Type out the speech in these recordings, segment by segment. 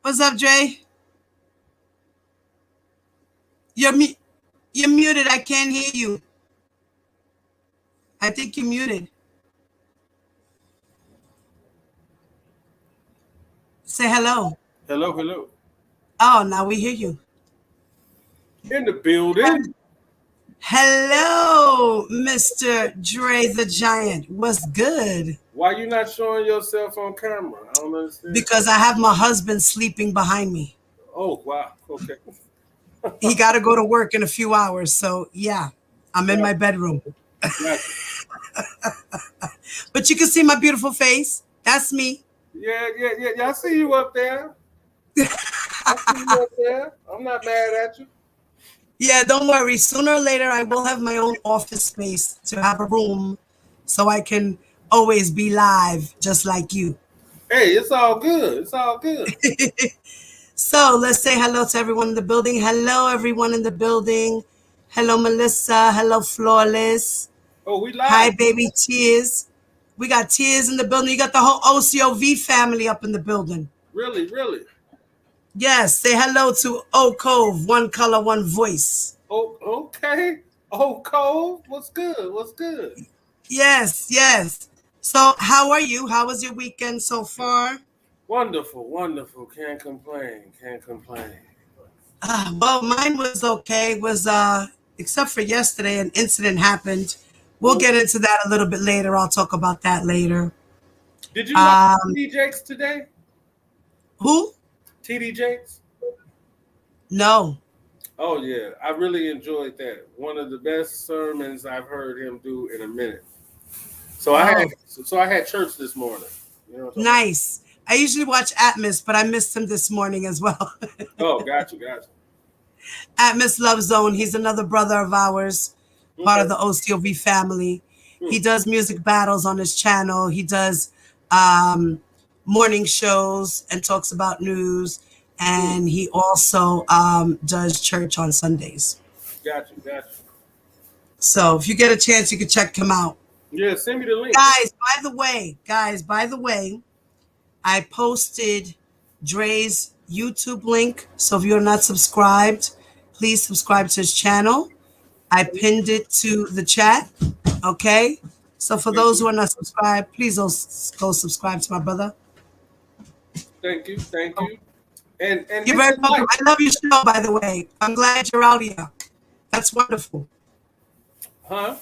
What's up, Dre? You're mu- you're muted. I can't hear you. I think you're muted. Say hello. Hello, hello. Oh, now we hear you. In the building. Hello, Mr. Dre the Giant. What's good? Why you not showing yourself on camera? I don't understand. Because I have my husband sleeping behind me. Oh, wow. Okay. He got to go to work in a few hours. So, yeah, I'm in my Gotcha. bedroom. Gotcha. But you can see my beautiful face. That's me. Yeah. I see you up there. I see you up there. I'm not mad at you. Yeah, don't worry. Sooner or later, I will have my own office space to have a room so I can always be live just like you. Hey, it's all good. It's all good. So let's say hello to everyone in the building. Hello, everyone in the building. Hello, Melissa. Hello, Flawless. Oh, we Hi, live. baby Tears. We got Tears in the building. You got the whole OCOV family up in the building. Really, really. Yes, say hello to O Cove, one color, one voice. Oh, okay. Oh, Cole, what's good? What's good? Yes, yes. So, how are you? How was your weekend so far? Wonderful, wonderful. Can't complain. Can't complain. Well, mine was okay. Was except for yesterday, an incident happened. We'll Mm. get into that a little bit later. I'll talk about that later. Did you watch Um, TD Jakes today? who? TD Jakes? No. Oh yeah, I really enjoyed that. One of the best sermons I've heard him do in a minute. Oh, So I had church this morning. You know what I'm talking nice. I usually watch Atmos, but I missed him this morning as well. about? Oh, gotcha. Atmos Love Zone. He's another brother of ours, part Okay. of the OCOV family. Hmm. He does music battles on his channel. He does um, morning shows and talks about news. Hmm. And he also does church on Sundays. Gotcha. So if you get a chance, you can check him out. Yeah, send me the link. Guys, by the way, I posted Dre's YouTube link. So if you're not subscribed, please subscribe to his channel. I pinned it to the chat. Okay. So for Thank those you. who are not subscribed, please go subscribe to my brother. Thank you. And You're hit very the welcome. like. I love your show, by the way. I'm glad you're out here. That's wonderful. Huh?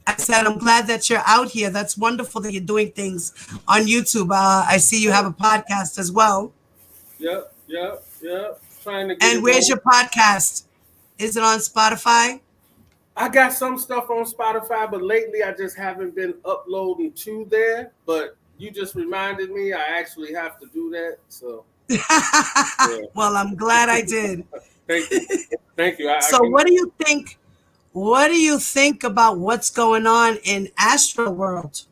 I said, I'm glad that you're out here. That's wonderful that you're doing things on YouTube. I see you have Yeah. a podcast as well. Yep. Trying to get And it where's your going. podcast? Is it on Spotify? I got some stuff on Spotify, but lately I just haven't been uploading to there. But you just reminded me I actually have to do that. So yeah. Well, I'm glad I did. Thank you. Thank you. I So can. what do you think? What do you think about what's going on in Astro World?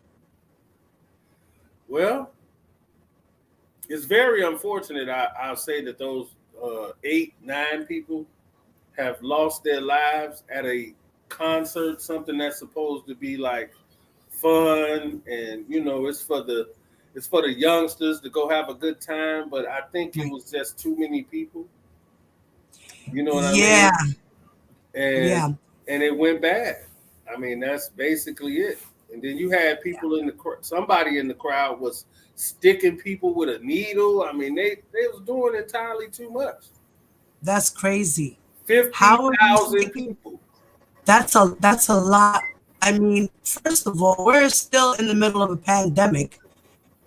Well, it's very unfortunate. I'll say that those 8, 9 people have lost their lives at a concert, something that's supposed to be like fun and it's for the youngsters to go have a good time. But I think it Right. was just too many people. You know what I Yeah, mean? And yeah, and it went bad. I mean, that's basically it. And then you had yeah. people somebody in the crowd was sticking people with a needle. I mean, they was doing entirely too much. That's crazy. Fifty How are you thousand thinking? people. That's a lot. I mean, first of all, we're still in the middle of a pandemic.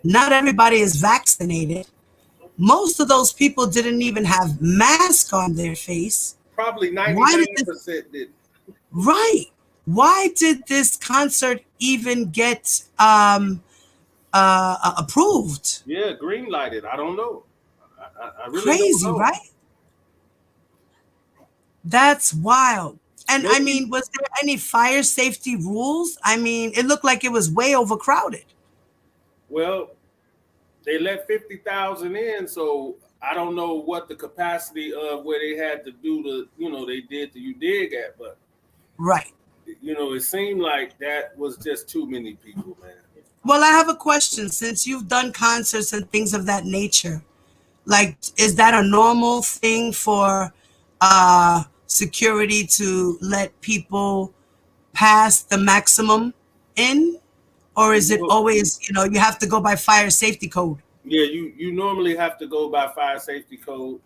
Not everybody is vaccinated. Most of those people didn't even have masks on their face. Probably ninety Why did nine this percent did. right? Why did this concert even get approved? Yeah, green lighted. I don't know. I really don't Crazy, know. right? That's wild. And I Maybe. mean, was there any fire safety rules? I mean, it looked like it was way overcrowded. Well, they let 50,000 in, so I don't know what the capacity of where they had to do they did the you dig at, but Right. it seemed like that was just too many people, man. Well, I have a question. Since you've done concerts and things of that nature, Like, is that a normal thing for security to let people pass the maximum in? Or is it always, you have to go by fire safety code? Yeah, you normally have to go by fire safety code,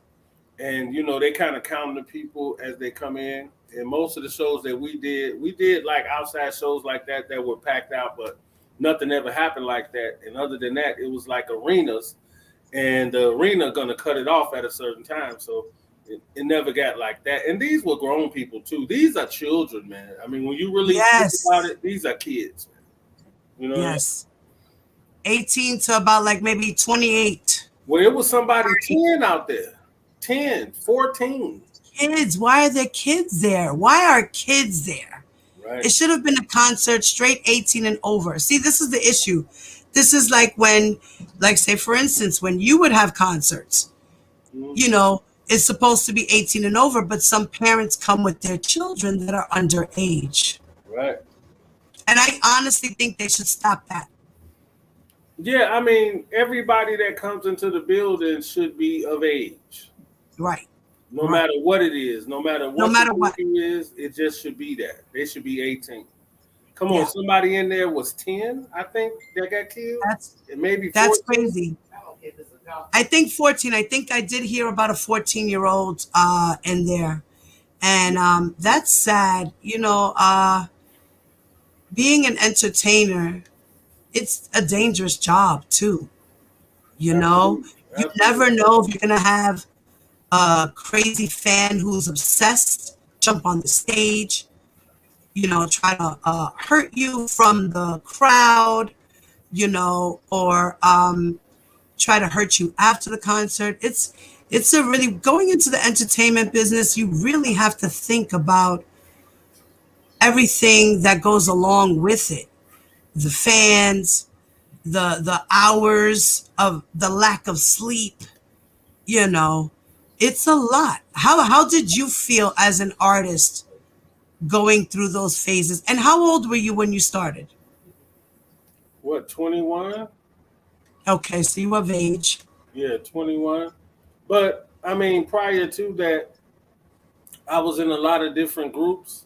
and they kind of count the people as they come in. And most of the shows that we did like outside shows like that were packed out, but nothing ever happened like that. And other than that, it was like arenas, and the arena gonna cut it off at a certain time, so it never got like that. And these were grown people too. These are children, man. I mean, when you really think about it, these are kids, man. Yes. 18 to about like maybe 28. Well, it was somebody 10 out there. 10, 14. Kids. Why are there kids there? Why are kids there? Right. It should have been a concert straight 18 and over. See, this is the issue. This is like when, like, say, for instance, when you would have concerts, it's supposed to be 18 and over, but some parents come with their children that are underage. Right. And I honestly think they should stop that. Yeah, I mean, everybody that comes into the building should be of age. Right. No matter what it is, no matter what it is, it just should be that. They should be 18. Come on, somebody in there was 10, I think, that got killed. That's crazy. I think 14. I think I did hear about a 14-year-old in there. And that's sad. Being an entertainer, it's a dangerous job too. Absolutely. You never know if you're going to have a crazy fan who's obsessed jump on the stage, try to hurt you from the crowd, or try to hurt you after the concert. It's a really, going into the entertainment business, you really have to think about everything that goes along with it. The fans, the hours of the lack of sleep, it's a lot. How did you feel as an artist going through those phases? And how old were you when you started? What, 21? Okay, so you were of age. Yeah, 21. But I mean, prior to that, I was in a lot of different groups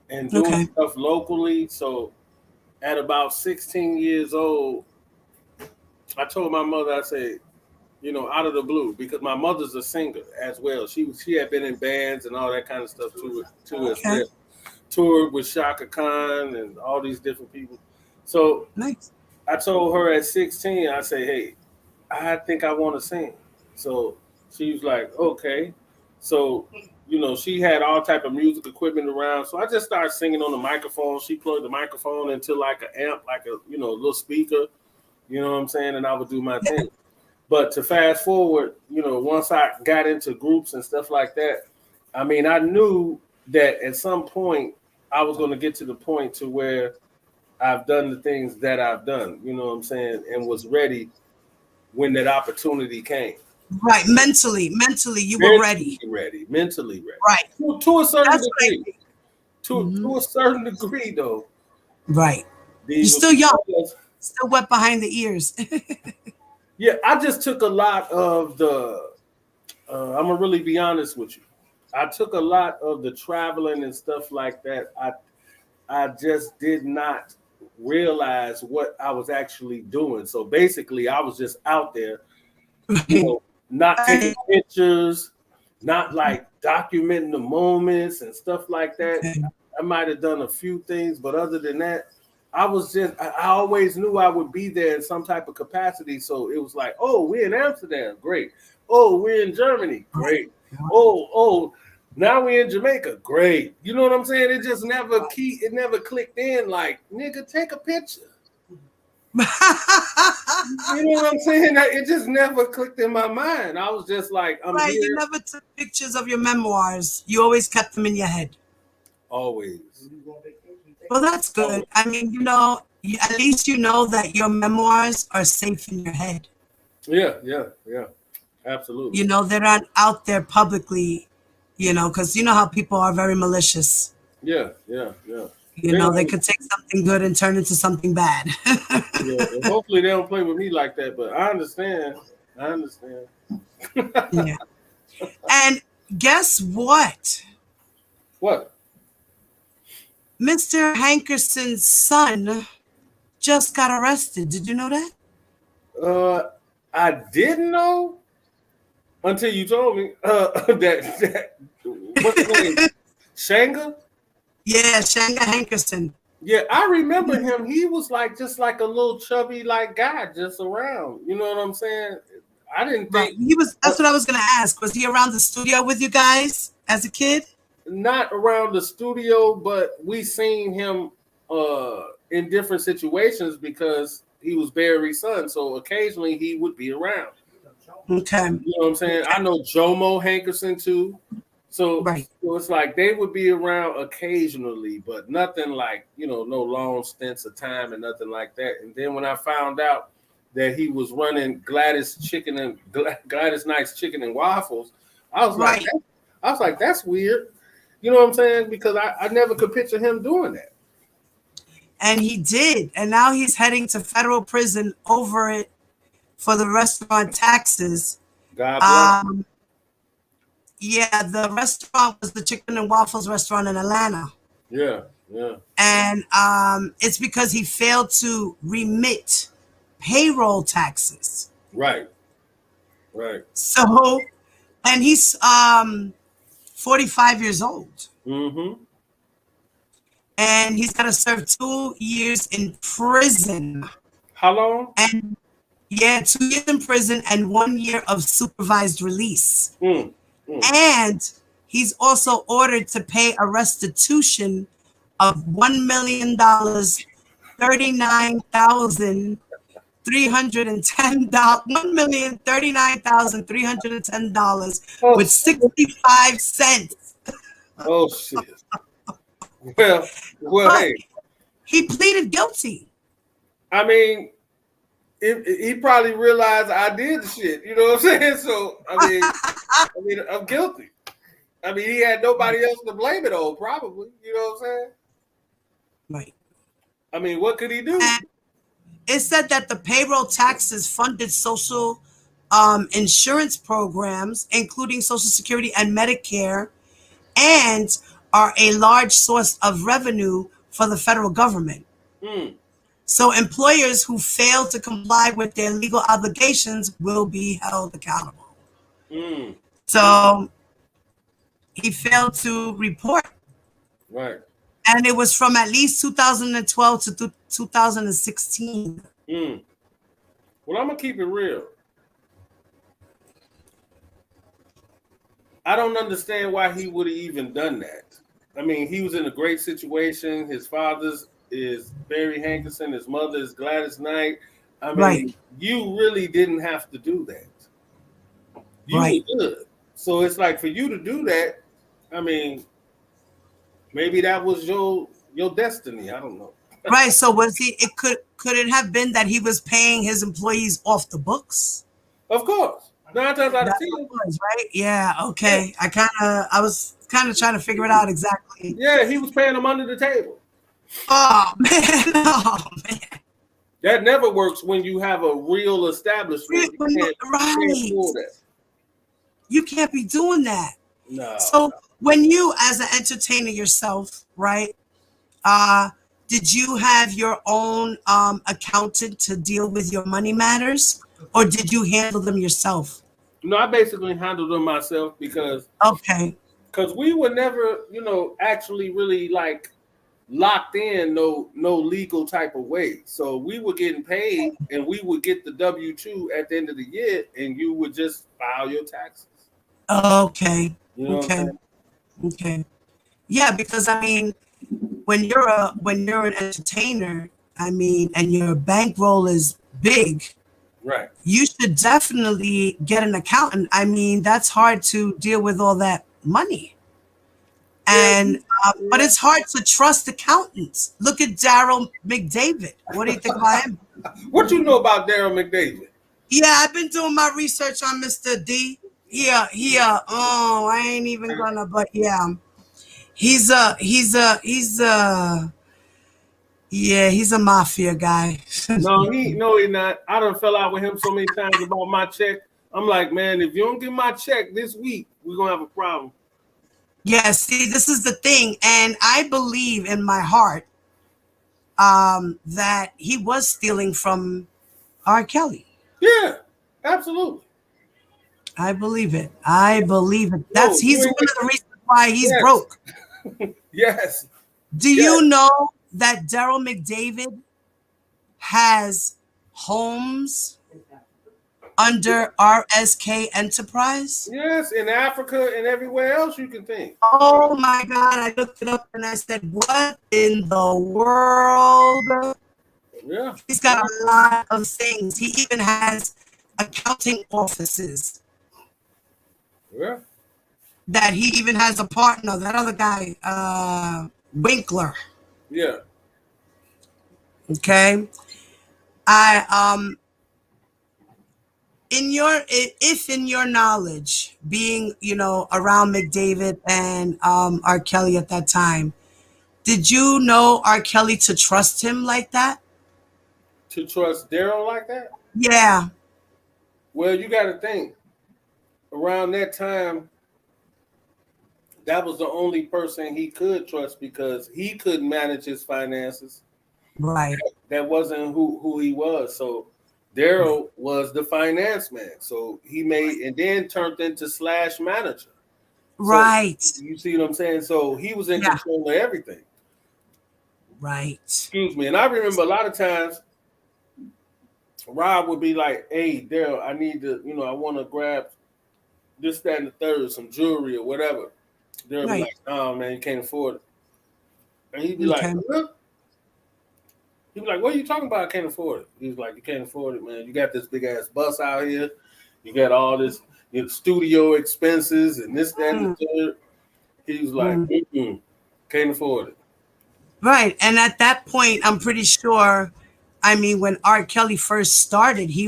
and doing stuff locally. So at about 16 years old, I told my mother, I said, out of the blue, because my mother's a singer as well. She had been in bands and all that kind of stuff too as well. Toured with Shaka Khan and all these different people. So I told her at 16, I said, hey, I think I want to sing. So she was like, okay. So, she had all type of music equipment around. So I just started singing on the microphone. She plugged the microphone into like an amp, like a, little speaker, you know what I'm saying? And I would do my thing. But to fast forward, once I got into groups and stuff like that, I mean, I knew that at some point I was going to get to the point to where I've done the things that I've done, you know what I'm saying, and was ready when that opportunity came. Right, mentally, you were ready. Mentally ready. Right. To a certain degree. Right. To a certain degree, though. Right. You're still young. Still wet behind the ears. Yeah, I just took a lot of I'm going to really be honest with you. I took a lot of the traveling and stuff like that. I just did not realize what I was actually doing. So basically, I was just out there, not taking pictures, not like documenting the moments and stuff like that. I might have done a few things, but other than that, I always knew I would be there in some type of capacity. So it was like, oh, we're in Amsterdam. Great. Oh, we're in Germany. Great. Oh, now we're in Jamaica. Great. You know what I'm saying? It just never clicked in like, nigga, take a picture. You know what I'm saying? It just never clicked in my mind. I was just like, I'm here. You never took pictures of your memoirs. You always kept them in your head. Always. Well, that's good. I mean, at least you know that your memoirs are safe in your head. Yeah. Absolutely. They're not out there publicly, because you know how people are very malicious. Yeah. They could take something good and turn into something bad. Yeah, hopefully they don't play with me like that, but I understand. Yeah. And guess what? What? Mr. Hankerson's son just got arrested. Did you know that? I didn't know until you told me that what's his name? Shanga? Yeah, Shanga Hankerson. Yeah, I remember him. He was like just like a little chubby like guy just around. You know what I'm saying? I didn't Right. think He was. That's what I was gonna ask. Was he around the studio with you guys as a kid? not around the studio, but we seen him in different situations because he was Barry's son. So occasionally he would be around. Okay. You know what I'm saying? I know Jomo Hankerson too. So, Right. so it's like they would be around occasionally, but nothing like, no long stints of time and nothing like that. And then when I found out that he was running Gladys Knight's Chicken and Waffles, I was Right. like, that's weird. You know what I'm saying? Because I never could picture him doing that. And he did. And now he's heading to federal prison over it for the restaurant taxes. God bless. Yeah, the restaurant was the Chicken and Waffles restaurant in Atlanta. Yeah, yeah. And it's because he failed to remit payroll taxes. Right, right. So, and he's 45 years old. Mm-hmm. And he's got to serve 2 years in prison. How long? And yeah, 2 years in prison and 1 year of supervised release. And he's also ordered to pay a restitution of $1 million, $39,310, $1,039,310 with 65 cents. Oh shit. Well, hey. He pleaded guilty. I mean, he probably realized I did the shit. You know what I'm saying? So I mean, I'm guilty. I mean, he had nobody else to blame it on, probably. You know what I'm saying? Right. I mean, what could he do? And it said that the payroll taxes funded social insurance programs, including Social Security and Medicare, and are a large source of revenue for the federal government. So employers who fail to comply with their legal obligations will be held accountable. So he failed to report. Right. And it was from at least 2012 to 2016. Well, I'm going to keep it real. I don't understand why he would have even done that. I mean, he was in a great situation. His father's is Barry Hankerson. His mother is Gladys Knight. I mean, you really didn't have to do that. You were good. So it's like for you to do that, I mean, maybe that was your destiny. I don't know. Right. So was he? It could it have been that he was paying his employees off the books? Of course. 9 times out of 10. Right. Yeah. Okay. Yeah. I was kind of trying to figure it out exactly. Yeah, he was paying them under the table. Oh man. Oh man. That never works when you have a real establishment. You can't You can't be doing that. No. So when you, as an entertainer yourself, right? Did you have your own accountant to deal with your money matters, or did you handle them yourself? No, I basically handled them myself because we were never, actually really like locked in no legal type of way. So we were getting paid, and we would get the W-2 at the end of the year, and you would just file your taxes. Okay. You know Okay. Yeah, because I mean, when you're an entertainer, I mean, and your bankroll is big, right? You should definitely get an accountant. I mean, that's hard to deal with all that money, and but it's hard to trust accountants. Look at Daryl McDavid. What do you think about him? What you know about Daryl McDavid? Yeah, I've been doing my research on Mr. D. Oh, I ain't even gonna, but yeah. He's a mafia guy. No, he's not. I done fell out with him so many times about my check. I'm like, man, if you don't get my check this week, we're gonna have a problem. Yeah, see, this is the thing, and I believe in my heart that he was stealing from R. Kelly. Yeah, absolutely. I believe it. I believe it. No, He's one of the reasons why he's yes, broke. yes, Do yes. you know that Daryl McDavid has homes under RSK Enterprise? Yes, in Africa and everywhere else you can think. Oh my God, I looked it up and I said, what in the world? Yeah. He's got a lot of things. He even has accounting offices Yeah. that he even has a partner, that other guy, Winkler. Yeah. Okay. I if in your knowledge, being, around McDavid and R. Kelly at that time, did you know R. Kelly to trust him like that? To trust Daryl like that? Yeah. Well, you got to think. Around that time, that was the only person he could trust because he couldn't manage his finances. Right. That wasn't who he was. So Daryl was the finance man. So he made and then turned into slash manager. Right. So you see what I'm saying? So he was in Yeah. control of everything. Right. Excuse me. And I remember a lot of times Rob would be like, hey, Daryl, I need to, I want to grab this, that, and the third, some jewelry or whatever. Daryl Right. be like, no, man, you can't afford it. And he'd be Okay. like, look. He'd be like, what are you talking about? I can't afford it. He's like, you can't afford it, man. You got this big ass bus out here. You got all this studio expenses and this, that, and the third. He was like, can't afford it. Right. And at that point, I'm pretty sure, when R. Kelly first started, he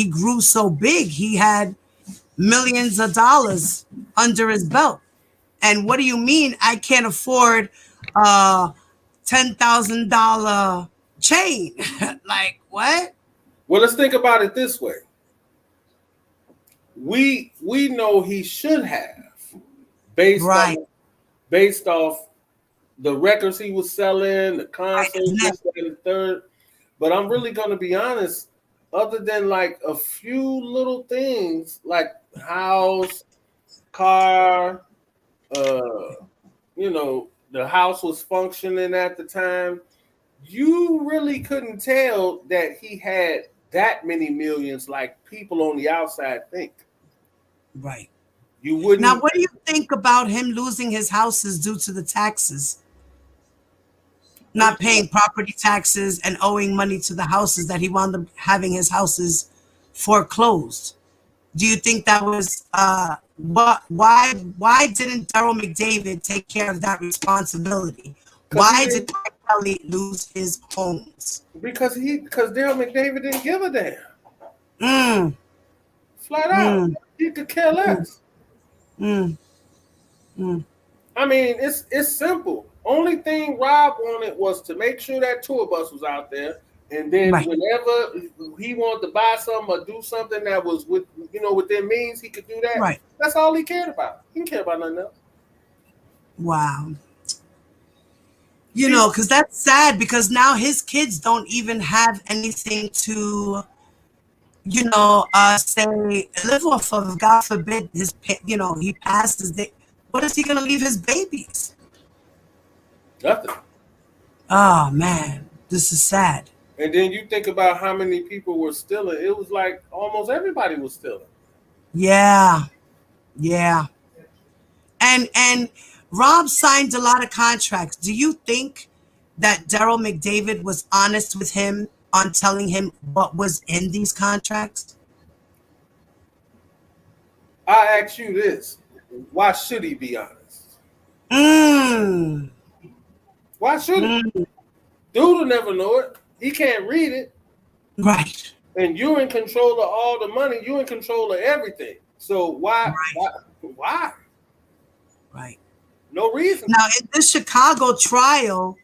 grew so big. He had millions of dollars under his belt. And what do you mean I can't afford a $10,000 chain? Like, what? Well, let's think about it this way. We know he should have based off the records he was selling, the concerts, this, that, and the third. But I'm really gonna be honest, other than like a few little things like house, car, the house was functioning at the time, you really couldn't tell that he had that many millions like people on the outside think. Right. You wouldn't. Now, what do you think about him losing his houses due to the taxes? Not paying property taxes and owing money to the houses that he wound up having his houses foreclosed. Do you think that was why didn't Daryl McDavid take care of that responsibility? Why did Kelly lose his homes? Because Daryl McDavid didn't give a damn. Flat out. He could care less. I mean, it's simple. Only thing Rob wanted was to make sure that tour bus was out there, and then whenever he wanted to buy something or do something that was within means, he could do that. Right. That's all he cared about. He didn't care about nothing else. Wow. Because that's sad because now his kids don't even have anything to, say live off of. God forbid he passes. What is he going to leave his babies? Nothing. Oh man, this is sad. And then you think about how many people were stealing. It was like almost everybody was stealing. Yeah. And Rob signed a lot of contracts. Do you think that Daryl McDavid was honest with him on telling him what was in these contracts? I ask you this: why should he be honest? Why should he? Dude will never know it. He can't read it. Right. And you're in control of all the money. You're in control of everything. So why? Right. No reason. Now, in this Chicago trial,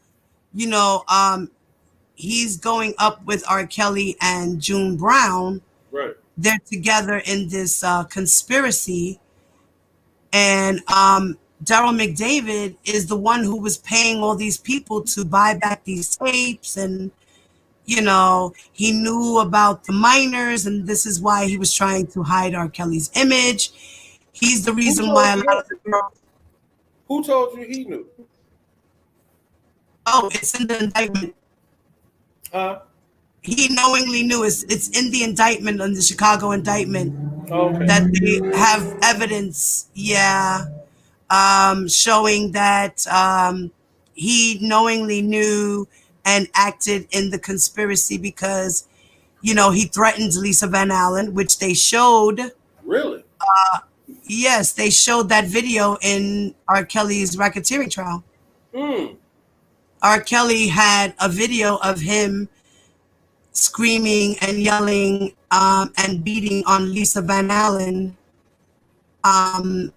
he's going up with R. Kelly and June Brown. Right. they're together in this conspiracy, and Daryl McDavid is the one who was paying all these people to buy back these tapes, and he knew about the minors, and this is why he was trying to hide R. Kelly's image. He's the Who reason told why a you lot that? of the girls. Who told you he knew? Oh, it's in the indictment. Huh? He knowingly knew. It's in the indictment, on the Chicago indictment, Okay. that they have evidence. Yeah. Showing that he knowingly knew and acted in the conspiracy because, he threatened Lisa Van Allen, which they showed. Really? Yes, they showed that video in R. Kelly's racketeering trial. Hmm. R. Kelly had a video of him screaming and yelling and beating on Lisa Van Allen. And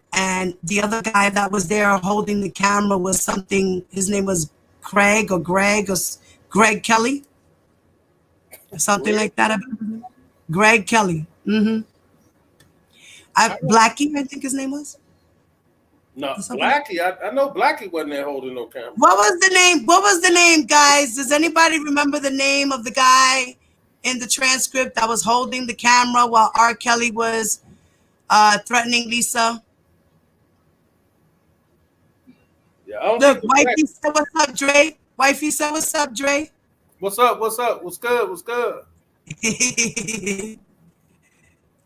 the other guy that was there holding the camera was something, his name was Greg Kelly, or something Really? like that. Greg Kelly. Blackie, I think his name was. No, Or something. Blackie. I know Blackie wasn't there holding no camera. What was the name? What was the name, guys? Does anybody remember the name of the guy in the transcript that was holding the camera while R. Kelly was threatening Lisa? Yeah, I don't Look, think wifey said, "What's up, Dre?" Wifey said, "What's up, Dre?" What's up? What's up? What's good? What's good?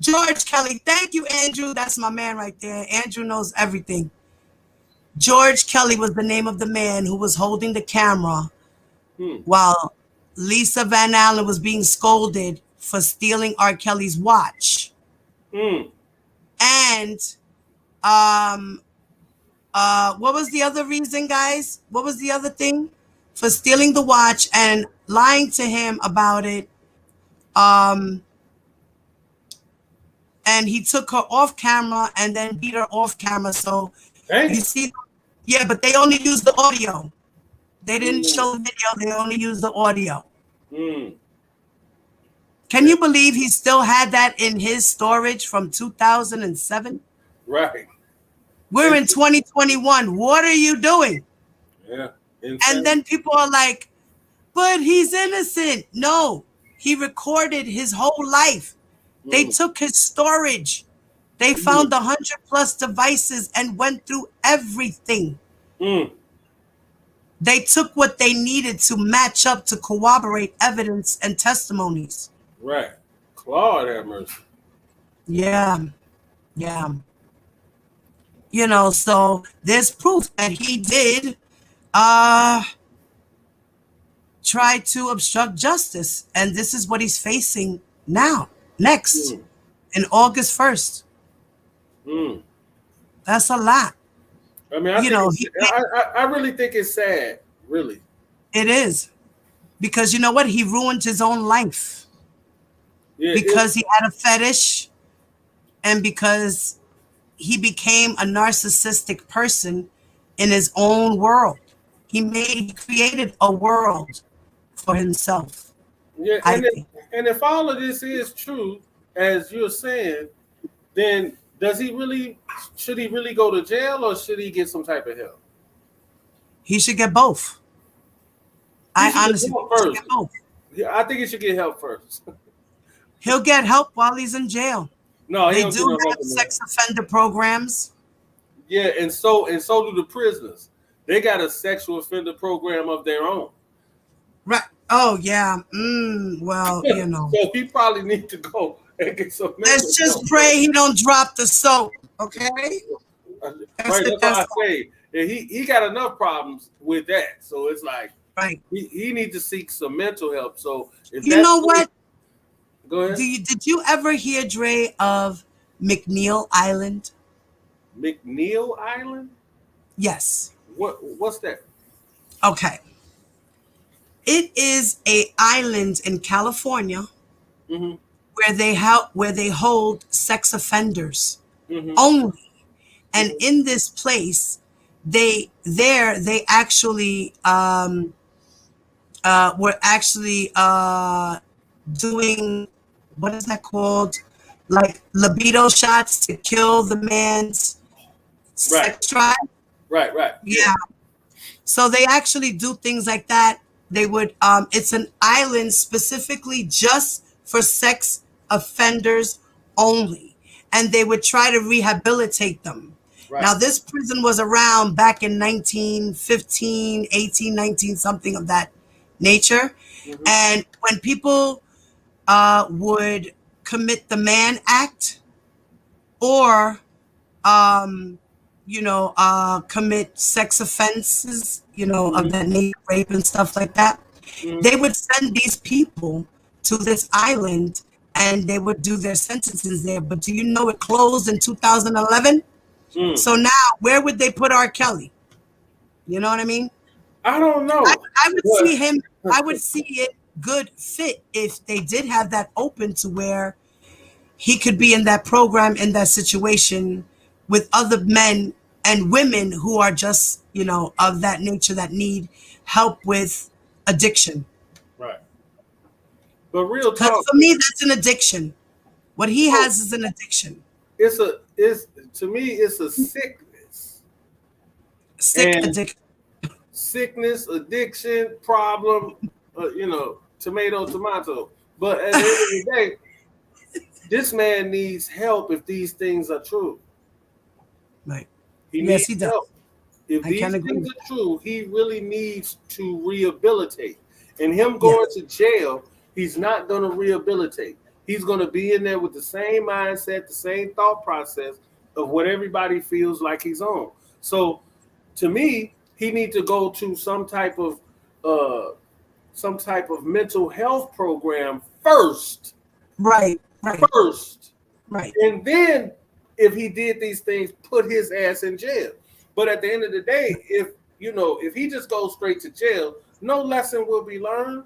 George Kelly. Thank you, Andrew. That's my man right there. Andrew knows everything. George Kelly was the name of the man who was holding the camera while Lisa Van Allen was being scolded for stealing R. Kelly's watch. And what was the other reason, guys? What was the other thing? For stealing the watch and lying to him about it. And he took her off camera and then beat her off camera. So you see, yeah, but they only used the audio. They didn't show the video. They only used the audio. Can you believe he still had that in his storage from 2007? Right. We're in 2021. What are you doing? Yeah. Insane. And then people are like, but he's innocent. No, he recorded his whole life. They took his storage. They found 100+ devices and went through everything. They took what they needed to match up to corroborate evidence and testimonies. Right. Claude have mercy. Yeah. Yeah. So there's proof that he did try to obstruct justice. And this is what he's facing next, in August 1st. That's a lot. I mean, I really think it's sad. Really. It is. Because you know what? He ruined his own life. Yeah, because he had a fetish and because he became a narcissistic person in his own world. He created a world for himself. Yeah, and if all of this is true, as you're saying, then should he really go to jail or should he get some type of help? He should get both. I honestly should get both. Yeah, I think he should get help first. He'll get help while he's in jail. No, they do have sex offender programs. Yeah, and so do the prisoners. They got a sexual offender program of their own. Right. Oh yeah. Well, So he probably needs to go and get some. Let's just pray he don't drop the soap. Okay. Right. That's what I say. And he got enough problems with that. So it's like right. He needs to seek some mental help. So if you know what? Go ahead. Did you ever hear, Dre, of McNeil Island? McNeil Island? Yes. What's that? Okay. It is a island in California where they hold sex offenders only. And in this place, they actually were actually doing, what is that called? like libido shots to kill the man's sex drive. Right. Yeah. So they actually do things like that. They would it's an island specifically just for sex offenders only. And they would try to rehabilitate them. Right. Now this prison was around back in 1915, 18, 19, something of that nature. Mm-hmm. And when people would commit the Mann Act or commit sex offenses, of that nature, rape and stuff like that, they would send these people to this island and they would do their sentences there. But do you know it closed in 2011? So now, where would they put R. Kelly? You know what I mean? I don't know. I would see him. I would see it good fit if they did have that open to where he could be in that program, in that situation with other men and women who are just, of that nature that need help with addiction. Right. But real talk. Because for me, that's an addiction. What he has is an addiction. To me, it's a sickness. Addiction. Sickness, addiction, problem, tomato. But at the end of the day, this man needs help if these things are true. Right. He needs he does. help. If these things are true, he really needs to rehabilitate. And him going to jail, he's not going to rehabilitate. He's going to be in there with the same mindset, the same thought process of what everybody feels like he's on. So, to me, he needs to go to some type of mental health program first. Right. First. Right. And then, if he did these things, put his ass in jail. But at the end of the day, if he just goes straight to jail, no lesson will be learned.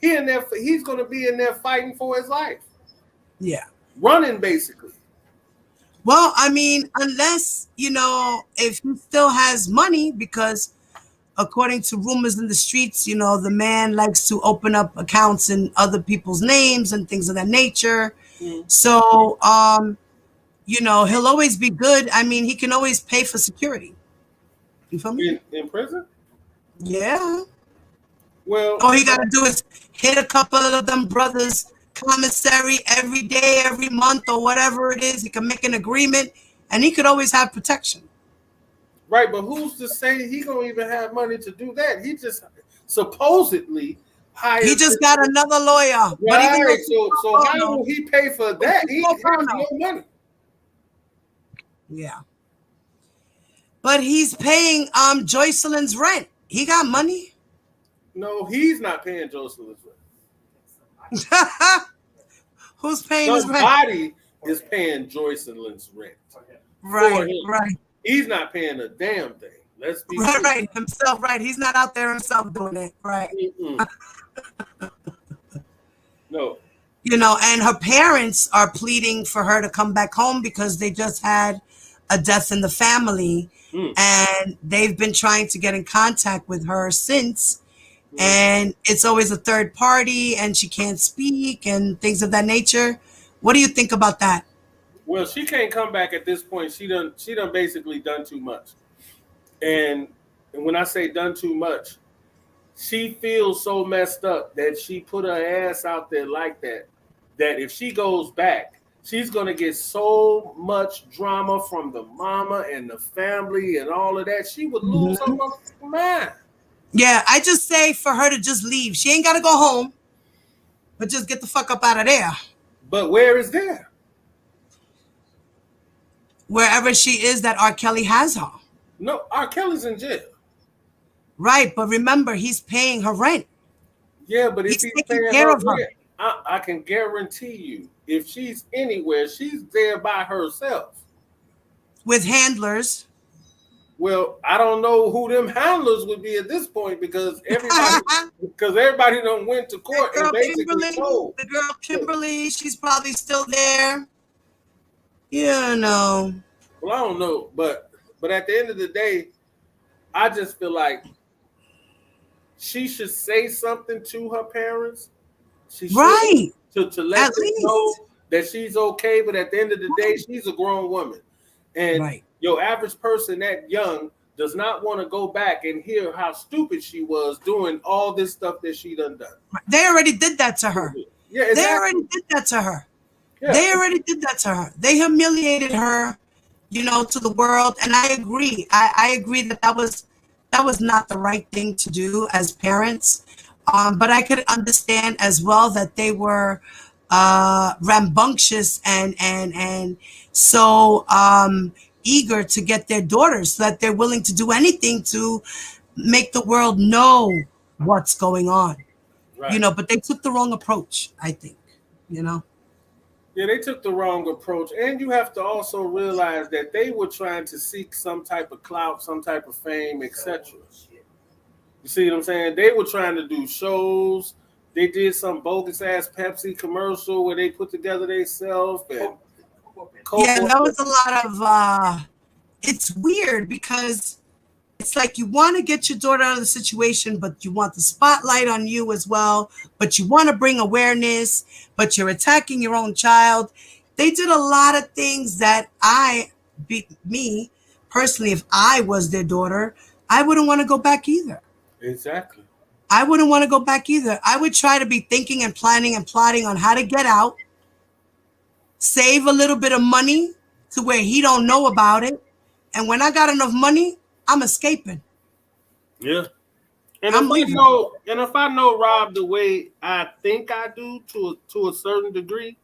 He's going to be in there fighting for his life. Yeah. Running, basically. Well, I mean, unless, if he still has money, because according to rumors in the streets, the man likes to open up accounts in other people's names and things of that nature. So, he'll always be good. I mean, he can always pay for security. You feel me? In prison? Yeah. Well, all he got to do is hit a couple of them brothers commissary every day, every month, or whatever it is. He can make an agreement, and he could always have protection. Right, but who's to say he gonna even have money to do that? He just supposedly hired. He just got another lawyer. Right. But even so how will he pay for that? He has no money. Yeah. But he's paying Joycelyn's rent. He got money. No, he's not paying Joycelyn's rent. Who's paying his rent? Somebody is paying Joycelyn's rent. Right. He's not paying a damn thing. Let's be right himself. Right, he's not out there himself doing it. Right. No. And her parents are pleading for her to come back home because they just had a death in the family, and they've been trying to get in contact with her since. And it's always a third party, and she can't speak and things of that nature. What do you think about that? Well, she can't come back at this point. She done basically done too much. And when I say done too much, she feels so messed up that she put her ass out there like that if she goes back, she's going to get so much drama from the mama and the family and all of that. She would lose her mind. Yeah, I just say for her to just leave. She ain't got to go home, but just get the fuck up out of there. But where is there? Wherever she is that R. Kelly has her. No, R. Kelly's in jail. Right, but remember, he's paying her rent. Yeah, but if he's taking care of her, I can guarantee you, if she's anywhere, she's there by herself. With handlers. Well, I don't know who them handlers would be at this point because everybody done went to court and basically told. The girl Kimberly, she's probably still there. Well, I don't know, but at the end of the day, I just feel like she should say something to her parents. She should, to let them know that she's okay, but at the end of the day, she's a grown woman. And Right. your average person that young does not want to go back and hear how stupid she was doing all this stuff that she done. They already did that to her. Yeah, exactly. They already did that to her. Yeah. They already did that to her. They humiliated her, to the world. And I agree. I agree that was not the right thing to do as parents. But I could understand as well that they were rambunctious and so eager to get their daughters, so that they're willing to do anything to make the world know what's going on. Right. But they took the wrong approach, I think. Yeah, they took the wrong approach. And you have to also realize that they were trying to seek some type of clout, some type of fame, etc. You see what I'm saying? They were trying to do shows. They did some bogus ass Pepsi commercial where they put together themselves and yeah, that was a lot of it's weird because it's like you want to get your daughter out of the situation, but you want the spotlight on you as well, but you want to bring awareness, but you're attacking your own child. They did a lot of things that me personally, if I was their daughter, I wouldn't want to go back either. Exactly. I wouldn't want to go back either. I would try to be thinking and planning and plotting on how to get out, save a little bit of money to where he don't know about it. And when I got enough money, I'm escaping. Yeah. And I'm if leaving. if I know Rob the way I think I do to a certain degree,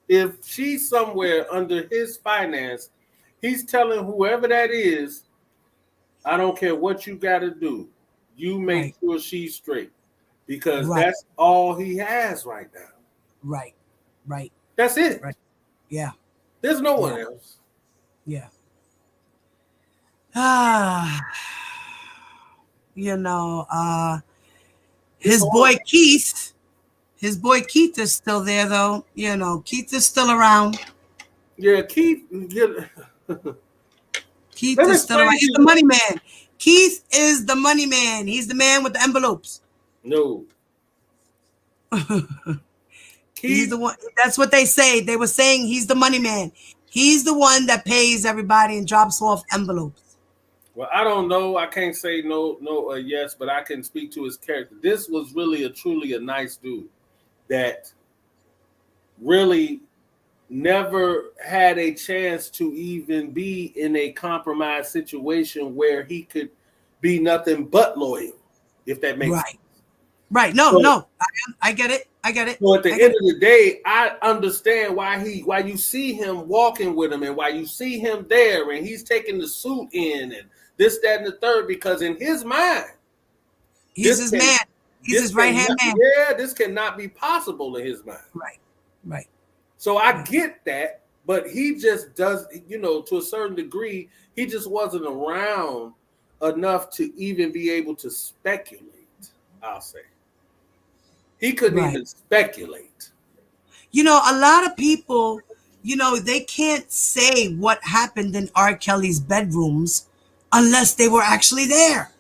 if she's somewhere under his finance, he's telling whoever that is, I don't care what you got to do. You make sure she's straight, because that's all he has right now. Right. That's it. Right. Yeah. There's no one else. Yeah. His boy Keith is still there though. Keith is still around. Yeah, Keith. Keith is still around. He's the money man. Keith is the money man. He's the man with the envelopes. No. He's the one. That's what they say. They were saying he's the money man. He's the one that pays everybody and drops off envelopes. Well, I don't know. I can't say no or yes, but I can speak to his character. This was really truly a nice dude that really never had a chance to even be in a compromised situation where he could be nothing but loyal, if that makes sense. Right. No. I get it. So at the end of the day, I understand why you see him walking with him and why you see him there and he's taking the suit in and this, that, and the third, because in his mind, he's his man. He's his right-hand man. Yeah, this cannot be possible in his mind. Right. So I get that, but he just does, to a certain degree, he just wasn't around enough to even be able to speculate, I'll say. He couldn't even speculate. A lot of people, they can't say what happened in R. Kelly's bedrooms unless they were actually there.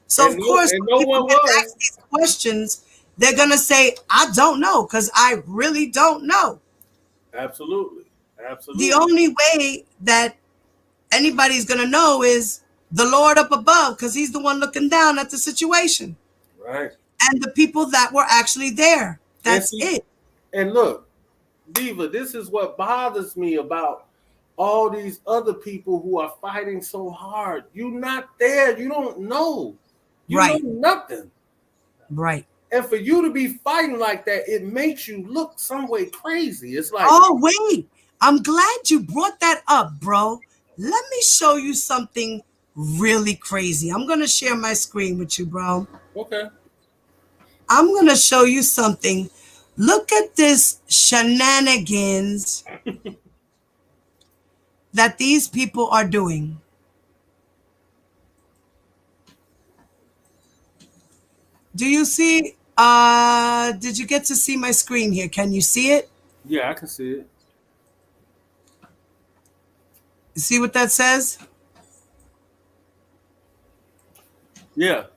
So, of course, when people ask these questions, they're going to say, I don't know, because I really don't know. Absolutely. The only way that anybody's going to know is the Lord up above, because he's the one looking down at the situation. Right. And the people that were actually there. That's it. And look, Diva, this is what bothers me about all these other people who are fighting so hard. You're not there. You don't know. You know nothing. Right. And for you to be fighting like that, it makes you look some way crazy. It's like, oh, wait. I'm glad you brought that up, bro. Let me show you something really crazy. I'm going to share my screen with you, bro. Okay. I'm going to show you something. Look at this shenanigans that these people are doing. Do you see? Did you get to see my screen here? Can you see it? Yeah, I can see it. You see what that says? Yeah.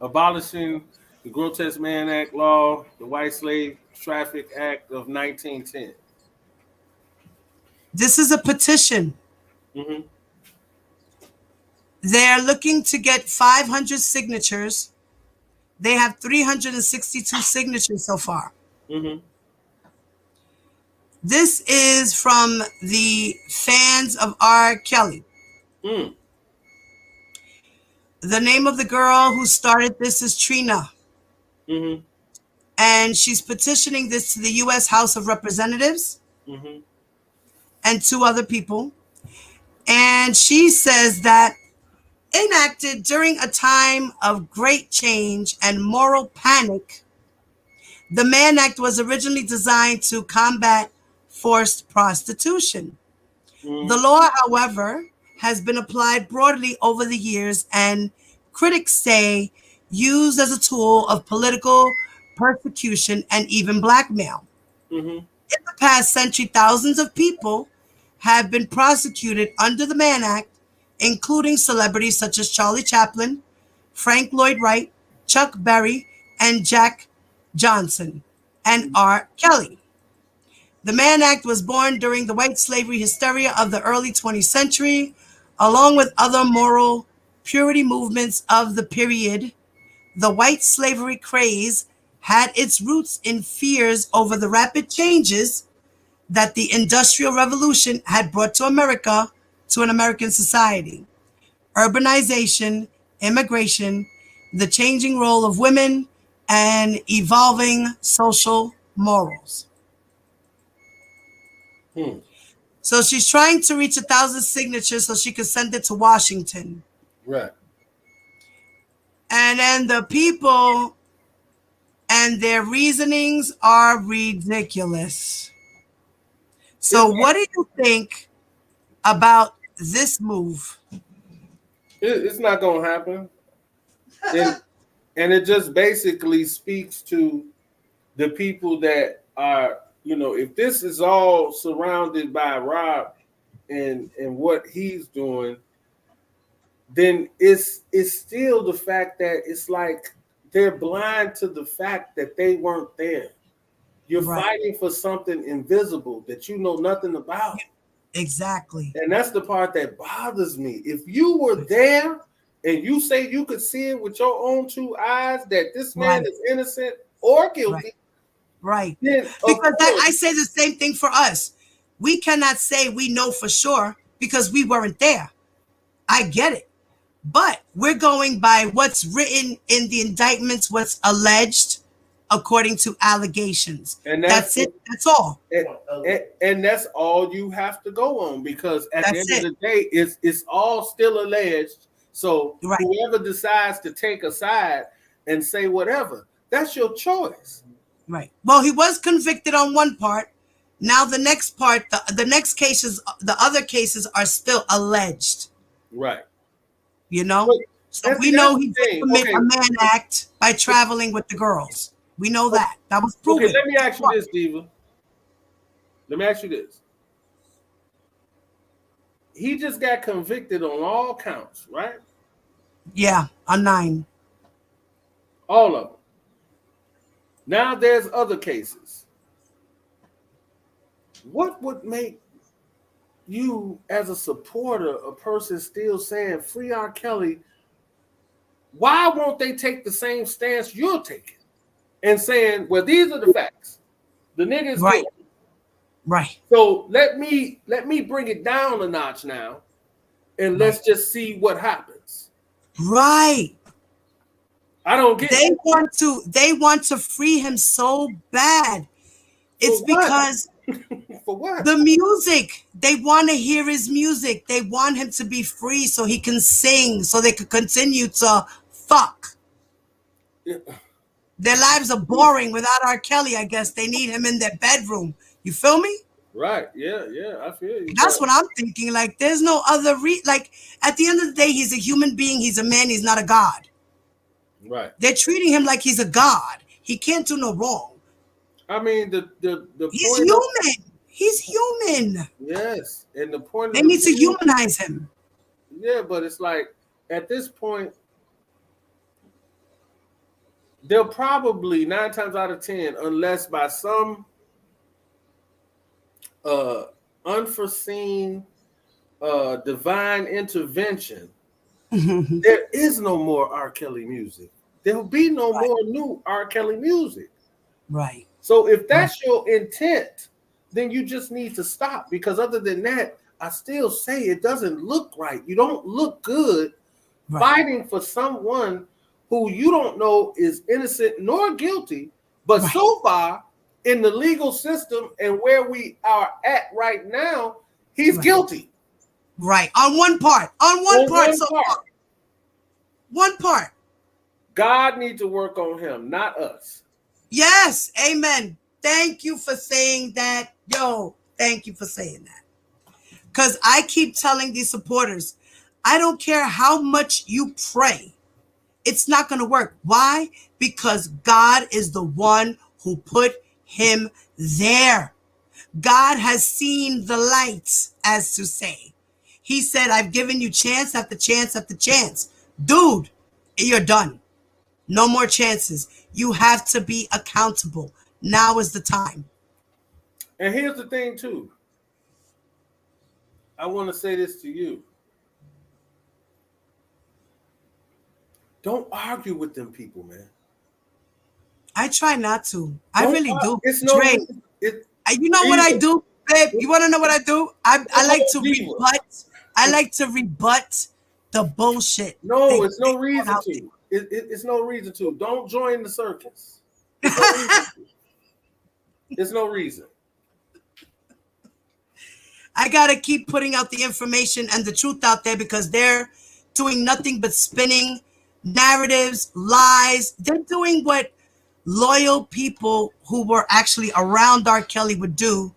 Abolishing the Grotesque Man Act law, the White Slave Traffic Act of 1910. This is a petition. Mm-hmm. They're looking to get 500 signatures. They have 362 signatures so far. Mm-hmm. This is from the fans of R. Kelly. Mm. The name of the girl who started this is Trina. Mm-hmm. And she's petitioning this to the U.S. House of Representatives Mm-hmm. and two other people. And she says that enacted during a time of great change and moral panic, the Mann Act was originally designed to combat forced prostitution. The Mm-hmm. law, however, has been applied broadly over the years and critics say used as a tool of political persecution and even blackmail. Mm-hmm. In the past century, thousands of people have been prosecuted under the Mann Act, including celebrities such as Charlie Chaplin, Frank Lloyd Wright, Chuck Berry, and Jack Johnson, and R. Kelly. The Mann Act was born during the white slavery hysteria of the early 20th century, along with other moral purity movements of the period. The white slavery craze had its roots in fears over the rapid changes that the Industrial Revolution had brought to America, to an American society. Urbanization, immigration, the changing role of women, and evolving social morals. Hmm. So she's trying to reach 1,000 signatures so she can send it to Washington. Right. And then the people and their reasonings are ridiculous. So what do you think about this move? It's not gonna happen. And it just basically speaks to the people that are, if this is all surrounded by Rob and what he's doing, then it's still the fact that it's like they're blind to the fact that they weren't there. You're Right. fighting for something invisible that you know nothing about. Exactly. And that's the part that bothers me. If you were there and you say you could see it with your own two eyes that this man Right. is innocent or guilty, Right. then Because I say the same thing for us. We cannot say we know for sure because we weren't there. I get it. But we're going by what's written in the indictments, what's alleged according to allegations. and That's it. That's all. and that's all you have to go on, because at the That's end it. of the day, it's all still alleged. So Right. whoever decides to take a side and say whatever, that's your choice. Right. Well, he was convicted on one part. Now the next part, the next cases, the other cases are still alleged. Right. You know, But so that's we the know other he did thing. commit Okay. a Mann Act by traveling with the girls. We know that. That was proven. Okay, let me ask you this, Diva. Let me ask you this. He just got convicted on all counts, right? Yeah, a 9. All of them. Now there's other cases. What would make you, as a supporter, a person still saying free R. Kelly? Why won't they take the same stance you're taking and saying, well, these are the facts. The nigga is Right. guilty. Right. So let me bring it down a notch now, and let's just see what happens. Right. I don't get They want to free him so bad. It's For what? because for what? the music. They want to hear his music. They want him to be free so he can sing, so they could continue to fuck. Yeah. Their lives are boring without R. Kelly, I guess. They need him in their bedroom. You feel me? Right. Yeah. I feel you. That's what I'm thinking. Like, there's no other like, at the end of the day, he's a human being. He's a man. He's not a god. Right. They're treating him like he's a god. He can't do no wrong. I mean, the He's point human. He's human. yes, and the point They of the need to video- humanize him. Yeah, but it's like at this point, they'll probably 9 times out of 10, unless by some unforeseen divine intervention, there is no more R. Kelly music. There'll be no more new R. Kelly music. Right. So if that's your intent, then you just need to stop. Because other than that, I still say it doesn't look right. You don't look good fighting for someone who you don't know is innocent nor guilty. But so far, in the legal system and where we are at right now, he's guilty. Right. On one part. On one part. So one part. God needs to work on him, not us. Yes. Amen. Thank you for saying that. Yo, thank you for saying that. Because I keep telling these supporters, I don't care how much you pray. It's not going to work. Why? Because God is the one who put him there. God has seen the light, as to say. He said, I've given you chance after chance after chance. Dude, you're done. No more chances. You have to be accountable. Now is the time. And here's the thing, too. I want to say this to you. Don't argue with them people, man. I try not to. I really do. It's no. You know what I do, babe? You want to know what I do? I like to rebut. I like to rebut the bullshit. No, it's no reason to. It's no reason to. Don't join the circus. It's no reason. I gotta keep putting out the information and the truth out there because they're doing nothing but spinning narratives, lies. They're doing what loyal people who were actually around R. Kelly would do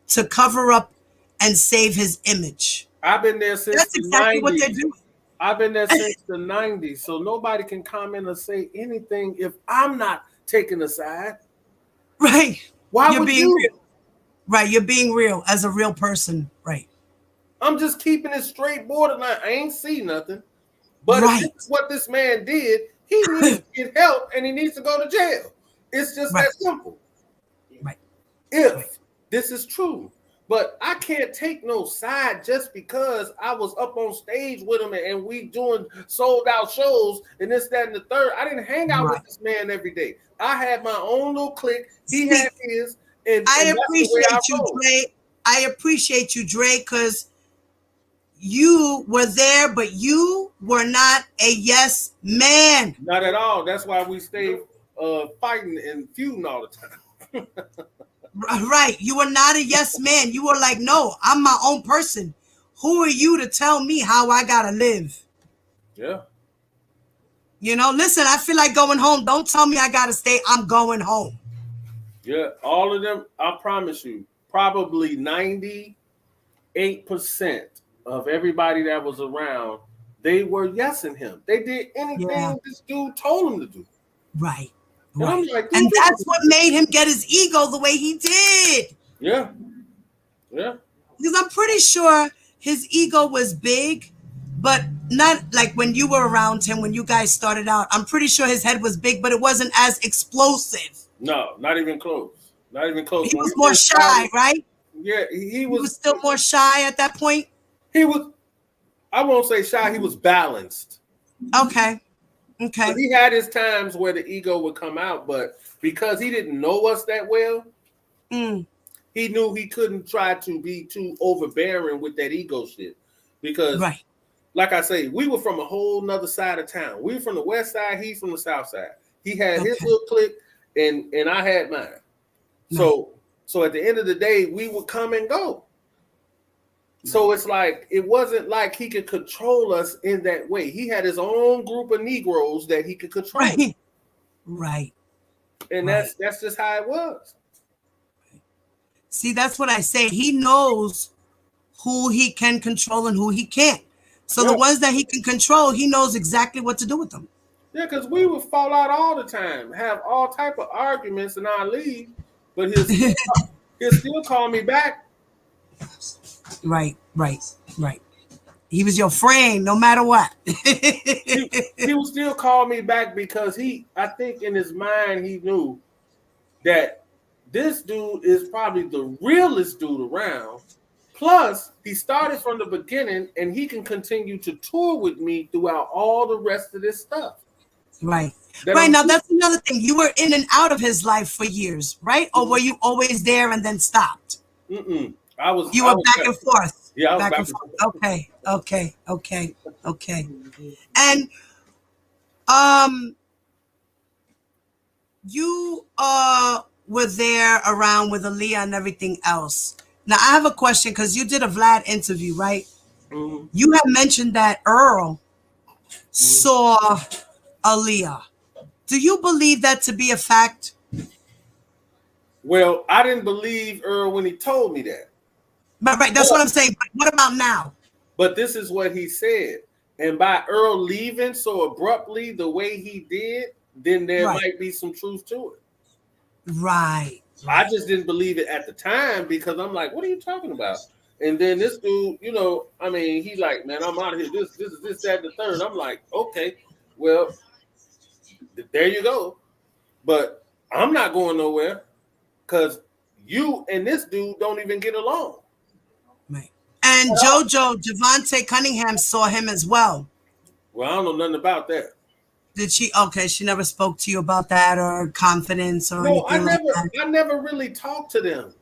to cover up and save his image. I've been there since That's exactly what they're doing. I've been there since the 90s, so nobody can comment or say anything if I'm not taking a side. Right. Why would you? Real. Right, you're being real as a real person. Right. I'm just keeping it straight borderline. I ain't see nothing. But if this is what this man did, he needs to get help and he needs to go to jail. It's just that simple. Right. If this is true. But I can't take no side just because I was up on stage with him and we doing sold out shows and this, that, and the third. I didn't hang out with this man every day. I had my own little clique. He had his. And I appreciate you, Dre. I appreciate you, Dre, because you were there, but you were not a yes man. Not at all. That's why we stay fighting and feuding all the time. Right. You were not a yes man. You were like, no, I'm my own person. Who are you to tell me how I gotta live? Yeah. You know, listen, I feel like going home. Don't tell me I gotta stay. I'm going home. Yeah, all of them, I promise you, probably 98% of everybody that was around, they were yesing him. They did anything this dude told them to do. Right. And I'm like, and that's what made him get his ego the way he did. Yeah. Yeah. Because I'm pretty sure his ego was big, but not like when you were around him, when you guys started out. I'm pretty sure his head was big, but it wasn't as explosive. No, not even close. Not even close. He was more shy, right? Yeah, he was still more shy at that point. He was, I won't say shy, he was balanced. Okay. Okay. He had his times where the ego would come out, but because he didn't know us that well, he knew he couldn't try to be too overbearing with that ego shit. Because, like I say, we were from a whole nother side of town. We were from the west side, he's from the south side. He had his little clique, and I had mine. So at the end of the day, we would come and go. So it's like, it wasn't like he could control us in that way. He had his own group of Negroes that he could control. Right. And that's just how it was. See, that's what I say. He knows who he can control and who he can't. So the ones that he can control, he knows exactly what to do with them. Yeah, because we would fall out all the time, have all type of arguments, and I leave. But he'll still call me back. Right. He was your friend, no matter what. he would still call me back because I think in his mind, he knew that this dude is probably the realest dude around. Plus, he started from the beginning, and he can continue to tour with me throughout all the rest of this stuff. Right. Right. Now, that's another thing. You were in and out of his life for years, right? Or were you always there and then stopped? I was. You were back and forth. Yeah, I was back and forth. Okay. And you were there around with Aaliyah and everything else. Now, I have a question because you did a Vlad interview, right? Mm-hmm. You have mentioned that Earl saw Aaliyah. Do you believe that to be a fact? Well, I didn't believe Earl when he told me that. Right, that's what I'm saying. What about now? But this is what he said. And by Earl leaving so abruptly the way he did, then there might be some truth to it. Right. I just didn't believe it at the time because I'm like, what are you talking about? And then this dude, you know, I mean, he like, man, I'm out of here. This is this, that, and the third. I'm like, okay, well, there you go. But I'm not going nowhere because you and this dude don't even get along. Right. And JoJo, Javante Cunningham saw him as well. Well, I don't know nothing about that. Did she? Okay, she never spoke to you about that or confidence or anything like that? I never really talked to them.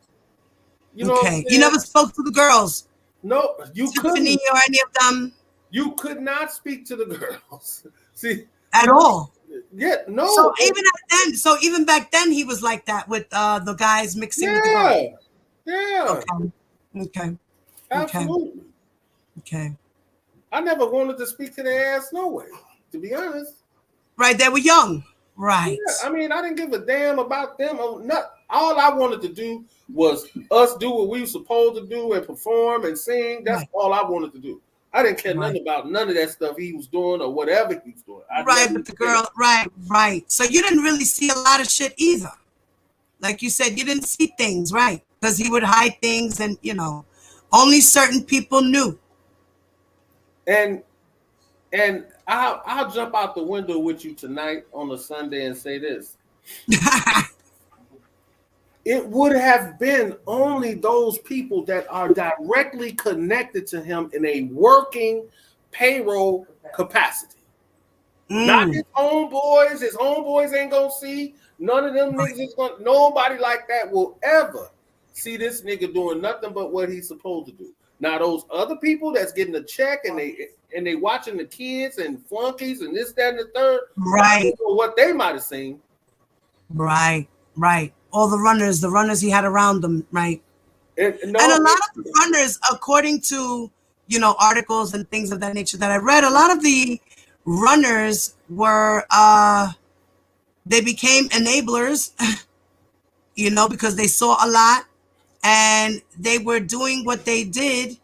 You know okay. You never spoke to the girls? No, you Tiffany couldn't. Or any of them? You could not speak to the girls. See? At all? Yeah, no. So even back then he was like that with the guys mixing with the girls. Yeah. Okay. Absolutely. Okay. I never wanted to speak to their ass no way, to be honest. Right, they were young. Right. Yeah, I mean, I didn't give a damn about them. All I wanted to do was us do what we were supposed to do and perform and sing. That's all I wanted to do. I didn't care nothing about none of that stuff he was doing or whatever he was doing. But the girl, right. So you didn't really see a lot of shit either. Like you said, you didn't see things, right? Because he would hide things and, you know, only certain people knew. And I'll jump out the window with you tonight on a Sunday and say this. It would have been only those people that are directly connected to him in a working payroll capacity. Not his homeboys. His homeboys ain't gonna see. None of them niggas is gonna. Nobody like that will ever see this nigga doing nothing but what he's supposed to do. Now those other people that's getting a check and they watching the kids and flunkies and this, that, and the third. Right. What they might have seen. Right. All the runners he had around him, right? And a lot of the runners, according to, you know, articles and things of that nature that I read, a lot of the runners were, they became enablers, you know, because they saw a lot and they were doing what they did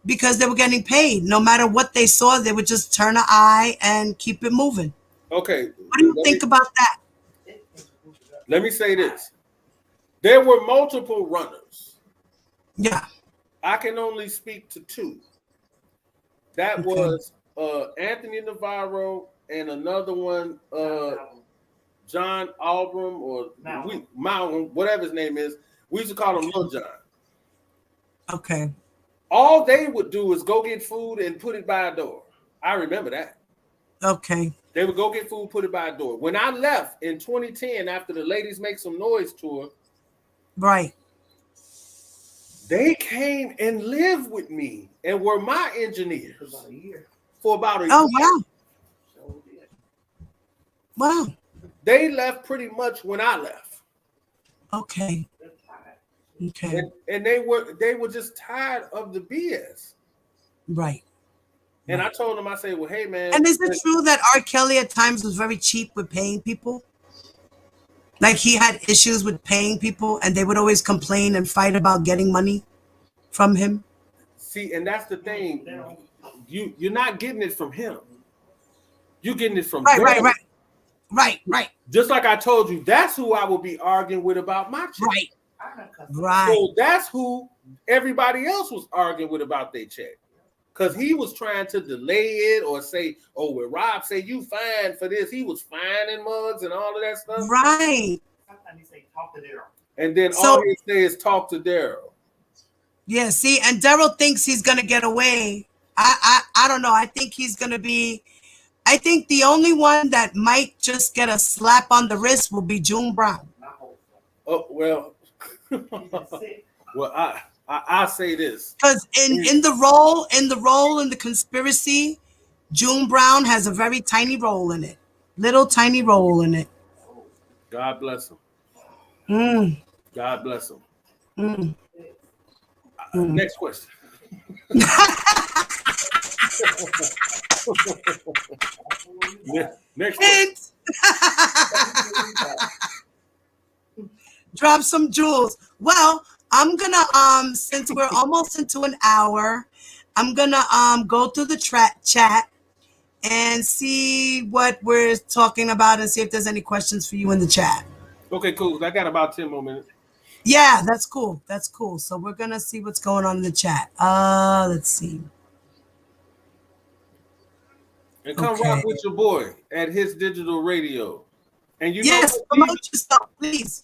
because they were getting paid. No matter what they saw, they would just turn an eye and keep it moving. Okay. What do you think about that? Let me say this. There were multiple runners. Yeah. I can only speak to two. That was Anthony Navarro and another one, John Albram or Mountain, whatever his name is. We used to call him Lil John. Okay. All they would do is go get food and put it by a door. I remember that. Okay. They would go get food, put it by a door. When I left in 2010 after the Ladies Make Some Noise tour, right, they came and lived with me and were my engineers for about a year. Oh, wow. Wow. They left pretty much when I left. Okay. And they were just tired of the BS. Right. And I told them, I said, well, hey, man. And is it true that R. Kelly at times was very cheap with paying people? Like he had issues with paying people and they would always complain and fight about getting money from him? See, and that's the thing. You're not getting it from him. You're getting it from them. Right. Just like I told you, that's who I will be arguing with about my check. Right. So that's who everybody else was arguing with about their check. Because he was trying to delay it or say, oh, well, Rob say you fine for this. He was fining mugs and all of that stuff. Right. Sometimes he say talk to Daryl. And then all he say is talk to Daryl. Yeah, see, and Daryl thinks he's gonna get away. I don't know. I think he's gonna be. I think the only one that might just get a slap on the wrist will be June Brown. Oh well. Well, I say this Because in the role in the conspiracy, June Brown has a very tiny role in it, little tiny role in it. God bless him. Mm, God bless him. mm, mm. Next question. Next question. Drop some jewels. Well, I'm gonna since we're almost into an hour, I'm gonna go through the chat and see what we're talking about and see if there's any questions for you in the chat. Okay, cool. I got about 10 more minutes. Yeah, that's cool. That's cool. So we're gonna see what's going on in the chat. Let's see. And come rock with your boy at His Digital Radio. And you yes, know what, promote yourself, please.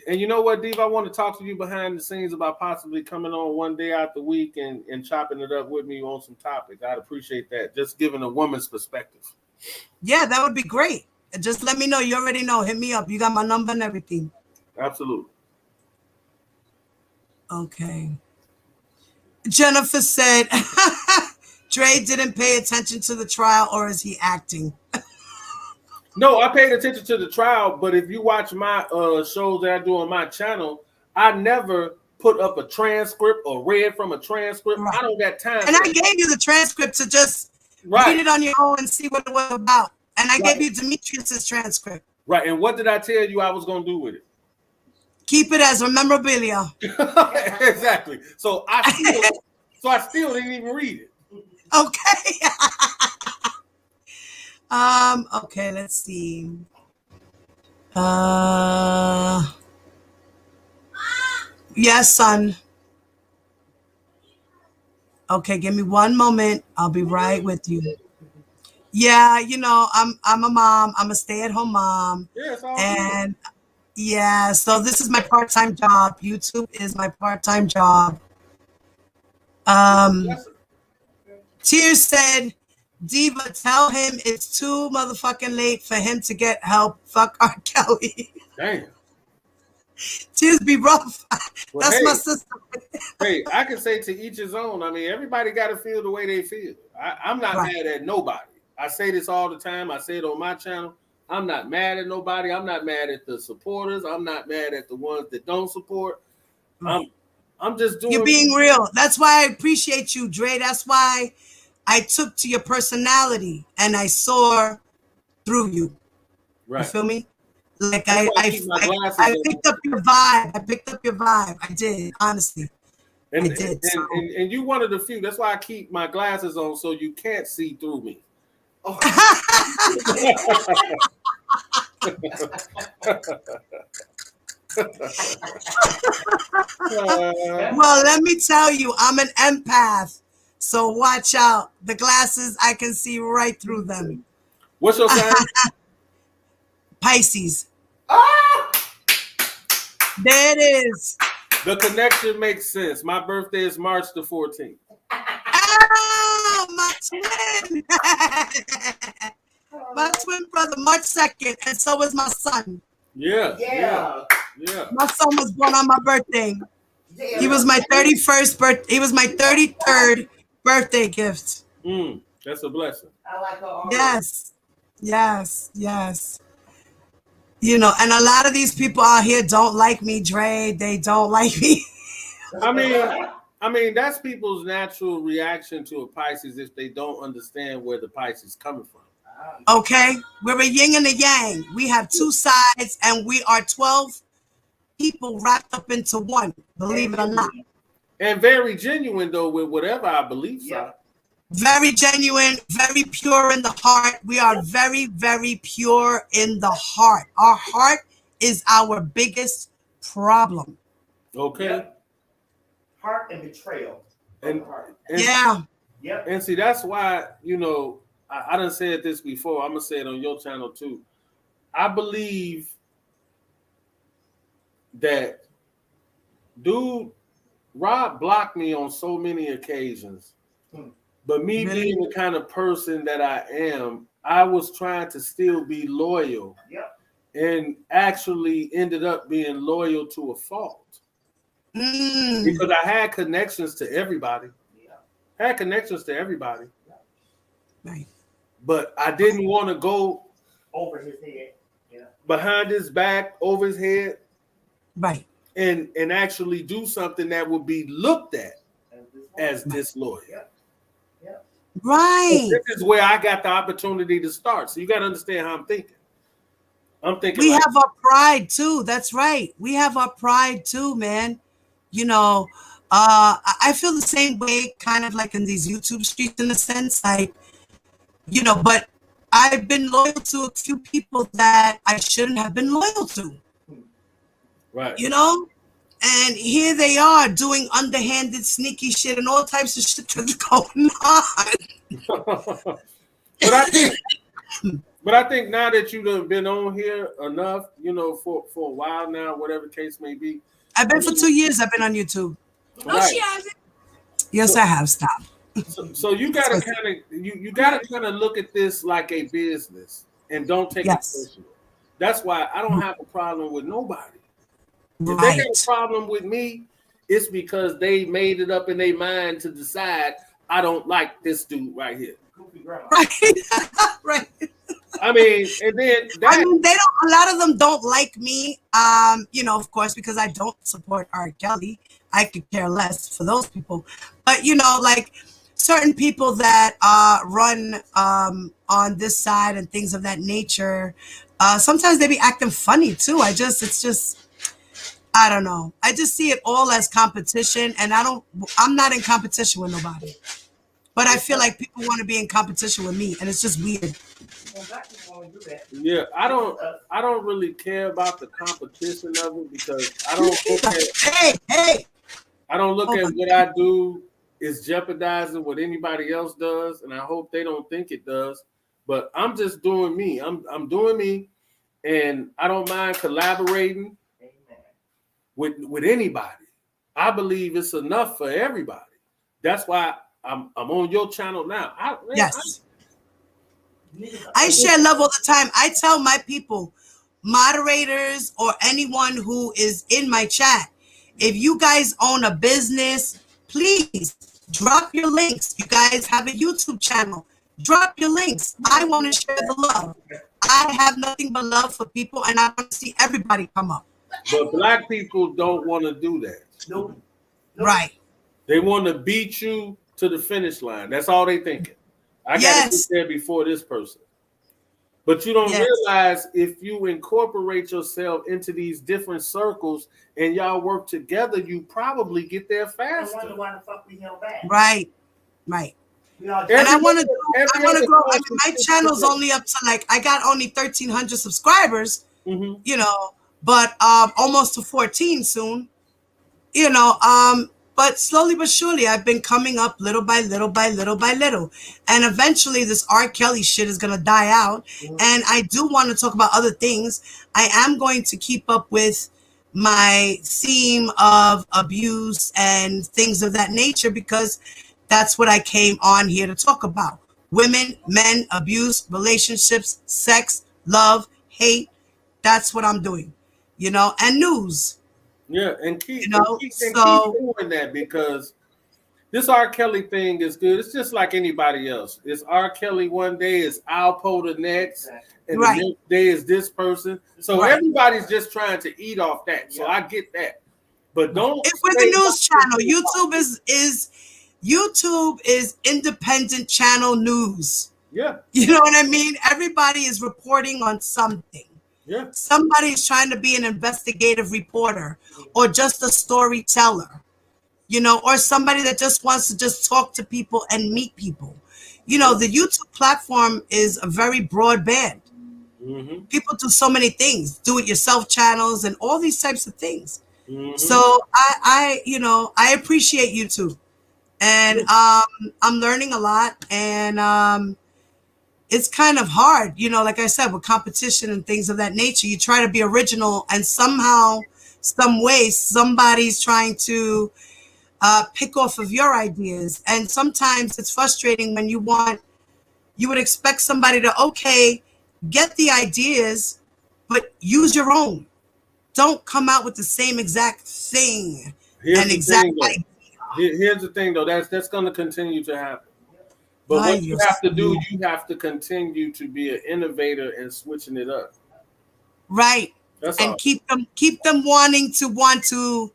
And you know what, Dave? I want to talk to you behind the scenes about possibly coming on one day out the week and chopping it up with me on some topics. I'd appreciate that. Just giving a woman's perspective. Yeah, that would be great. Just let me know. You already know. Hit me up. You got my number and everything. Absolutely. Okay. Jennifer said, Dre didn't pay attention to the trial, or is he acting? No, I paid attention to the trial, but if you watch my shows that I do on my channel, I never put up a transcript or read from a transcript. Right. I don't got time. And I gave you the transcript to just read it on your own and see what it was about. And I gave you Demetrius's transcript. Right. And what did I tell you I was going to do with it? Keep it as a memorabilia. Exactly. So I still didn't even read it. Okay. Okay, let's see. Yes, son. Okay, give me one moment. I'll be right with you. Yeah, you know, I'm a mom. I'm a stay-at-home mom. Yeah, and yeah, so this is my part-time job. YouTube is my part-time job. Tears said, Diva, tell him it's too motherfucking late for him to get help. Fuck R. Kelly. Damn. Tears be rough. Well, that's my sister. Hey, I can say to each his own. I mean, everybody got to feel the way they feel. I'm not mad at nobody. I say this all the time. I say it on my channel. I'm not mad at nobody. I'm not mad at the supporters. I'm not mad at the ones that don't support. I'm just doing. You're being real. That's why I appreciate you, Dre. That's why I took to your personality and I saw through you. Right. You feel me? Like I picked up your vibe. I picked up your vibe. I did, honestly. And, I did. And you one of the few. That's why I keep my glasses on so you can't see through me. Oh. Well, let me tell you, I'm an empath. So watch out. The glasses, I can see right through them. What's your sign? Pisces. Ah! There it is. The connection makes sense. My birthday is March the 14th. Oh, my twin. My twin brother, March 2nd, and so is my son. Yeah. My son was born on my birthday. Yeah. He was my 31st birthday. He was my 33rd birthday gift. That's a blessing. I like her already. Yes. You know, and a lot of these people out here don't like me, Dre. They don't like me. I mean, that's people's natural reaction to a Pisces if they don't understand where the Pisces is coming from. Okay, we're a yin and a yang. We have two sides, and we are 12 people wrapped up into one. Believe it or not. And very genuine, though, with whatever our beliefs are. Very genuine, very pure in the heart. We are very, very pure in the heart. Our heart is our biggest problem. Okay. Yep. Heart and betrayal. And Yep. And see, that's why, you know, I done said this before. I'm going to say it on your channel, too. I believe that dude Rob blocked me on so many occasions. But me Really? being the kind of person that I am, I was trying to still be loyal. Yep. And actually ended up being loyal to a fault. Because I had connections to everybody. Yeah. Had connections to everybody. Right. But I didn't want to go Over his head. Yeah. behind his back, over his head, Right. and actually do something that would be looked at as disloyal. Yep. Yep. Right. So this is where I got the opportunity to start. So you got to understand how I'm thinking. I'm thinking We like, have our pride too. That's right. We have our pride too, man. You know, I feel the same way, kind of like in these YouTube streets in a sense, like, you know, but I've been loyal to a few people that I shouldn't have been loyal to, right. you know? And here they are doing underhanded, sneaky shit and all types of shit that's going on. But I think now that you've been on here enough, you know, for a while now, whatever case may be. I've been for 2 years. I've been on YouTube. Right. No, she hasn't. Yes, I have. Stop. So you gotta you gotta kind of look at this like a business and don't take it personal. That's why I don't have a problem with nobody. If they got a problem with me, it's because they made it up in their mind to decide I don't like this dude right here. Right. Right. I mean, and then I mean, they don't. A lot of them don't like me. You know, of course, because I don't support R. Kelly. I could care less for those people. But you know, like certain people that run on this side and things of that nature, sometimes they be acting funny too. It's just. I don't know. I just see it all as competition, and I'm not in competition with nobody. But I feel like people want to be in competition with me, and it's just weird. Yeah, I don't really care about the competition of it because I don't look at I don't look at what I do is jeopardizing what anybody else does, and I hope they don't think it does. But I'm just doing me. I'm doing me, and I don't mind collaborating with anybody. I believe it's enough for everybody. That's why I'm on your channel now. I share love all the time. I tell my people, moderators or anyone who is in my chat, if you guys own a business, please drop your links. You guys have a YouTube channel. Drop your links. I want to share the love. I have nothing but love for people, and I want to see everybody come up. But black people don't want to do that. Nope. Right. They want to beat you to the finish line. That's all they thinking. I got to get there before this person. But you don't realize if you incorporate yourself into these different circles and y'all work together, you probably get there faster. I wonder why the fuck we held back. Right. And I want to grow. I mean, my channel's only up to I got only 1,300 subscribers, you know, but almost to 14 soon, you know, but slowly but surely I've been coming up little by little by little by little. And eventually this R. Kelly shit is going to die out. And I do want to talk about other things. I am going to keep up with my theme of abuse and things of that nature because that's what I came on here to talk about. Women, men, abuse, relationships, sex, love, hate. That's what I'm doing, you know, and news. Yeah, and keep doing that because this R. Kelly thing is good. It's just like anybody else. It's R. Kelly one day, it's Alpo the next, and the next day is this person. So everybody's just trying to eat off that. So I get that. But don't. If we're the news channel, YouTube is independent channel news. Yeah. You know what I mean? Everybody is reporting on something. Yeah. Somebody's trying to be an investigative reporter or just a storyteller, you know, or somebody that just wants to just talk to people and meet people. You know, the YouTube platform is a very broad band. People do so many things, do-it-yourself channels and all these types of things. So I appreciate YouTube. And I'm learning a lot, and it's kind of hard, you know, like I said, with competition and things of that nature. You try to be original, and somehow, some way, somebody's trying to pick off of your ideas. And sometimes it's frustrating when you would expect somebody to, okay, get the ideas, but use your own. Don't come out with the same exact thing. Here's the exact thing, though. idea. Here's the thing, though. That's going to continue to happen. But what you have to do, you have to continue to be an innovator and switching it up. Right. That's and all. keep them wanting to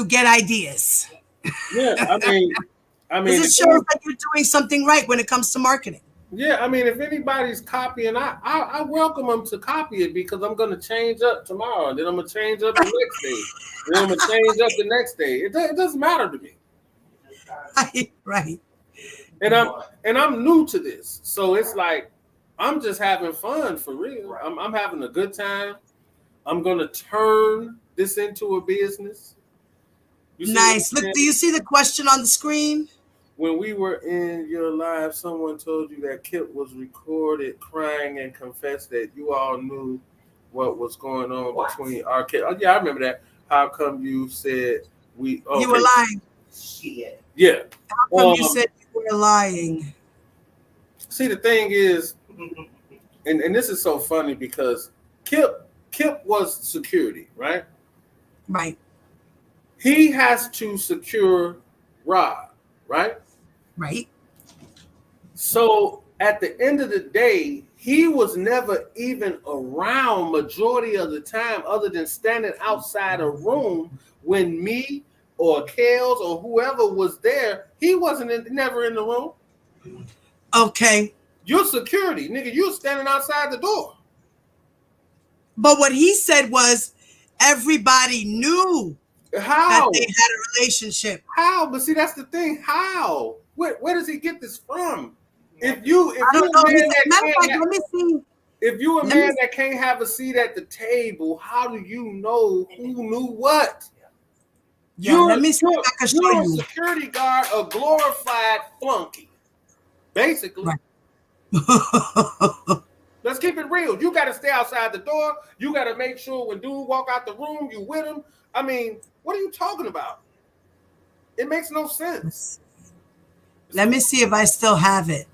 get ideas. Yeah, I mean, because it shows that you're doing something right when it comes to marketing. Yeah, I mean, if anybody's copying, I welcome them to copy it, because I'm going to change up tomorrow, and then I'm going to change up the next day, and then I'm going to change up the next day. It doesn't matter to me. Right. And I'm new to this, so it's like I'm just having fun for real. I'm having a good time. I'm going to turn this into a business. Nice. Look, do you see the question on the screen? When we were in your live, someone told you that Kip was recorded crying and confessed that you all knew what was going on between our kids. Oh, yeah, I remember that. How come you said we? Okay. You were lying. Shit. Yeah. How come you said you were lying? See, the thing is, and this is so funny because Kip was security, right? Right. He has to secure Rob, right? Right. So at the end of the day, he was never even around majority of the time, other than standing outside a room when me or Kels or whoever was there. He wasn't never in the room. Okay. You're security, nigga. You're standing outside the door. But what he said was everybody knew how that they had a relationship. How? But see, that's the thing. How? Where does he get this from? If you're a man that can't have a seat at the table, how do you know who knew what? Yeah, let me see if I can show you're you. A security guard, a glorified flunky, basically. Right. Let's keep it real. You got to stay outside the door. You got to make sure when dude walk out the room, you with him. I mean, what are you talking about? It makes no sense. Let me see if I still have it.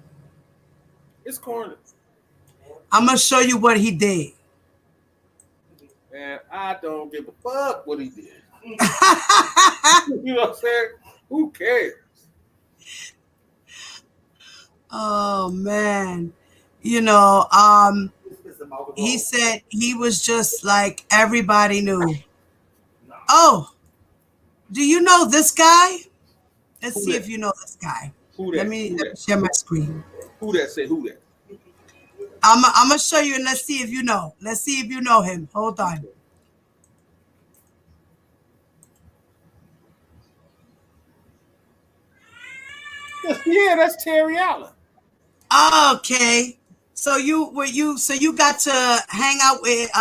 It's corny. I'm going to show you what he did. And I don't give a fuck what he did. You know what I'm saying? Who cares? Oh, man. You know, he said he was just like everybody knew. Oh, do you know this guy? Let's see if you know this guy. Let me share my screen. Who that said who that? I'm going to show you and let's see if you know. Let's see if you know him. Hold on. Yeah, that's Terry Allen. Okay. So you got to hang out with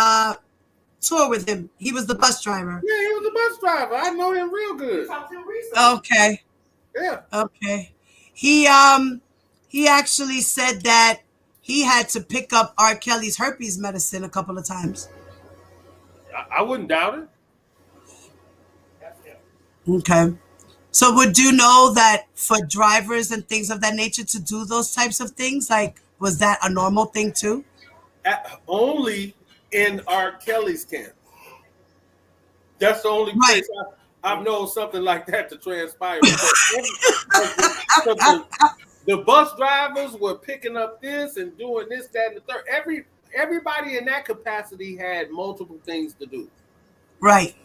tour with him. He was the bus driver. Yeah, he was the bus driver. I know him real good. Okay. Yeah. Okay. He actually said that he had to pick up R. Kelly's herpes medicine a couple of times. I wouldn't doubt it. Okay. So would you know that for drivers and things of that nature to do those types of things, like, was that a normal thing too? Only in R. Kelly's camp. That's the only place I've known something like that to transpire. The bus drivers were picking up this and doing this, that, and the third. Everybody in that capacity had multiple things to do. Right.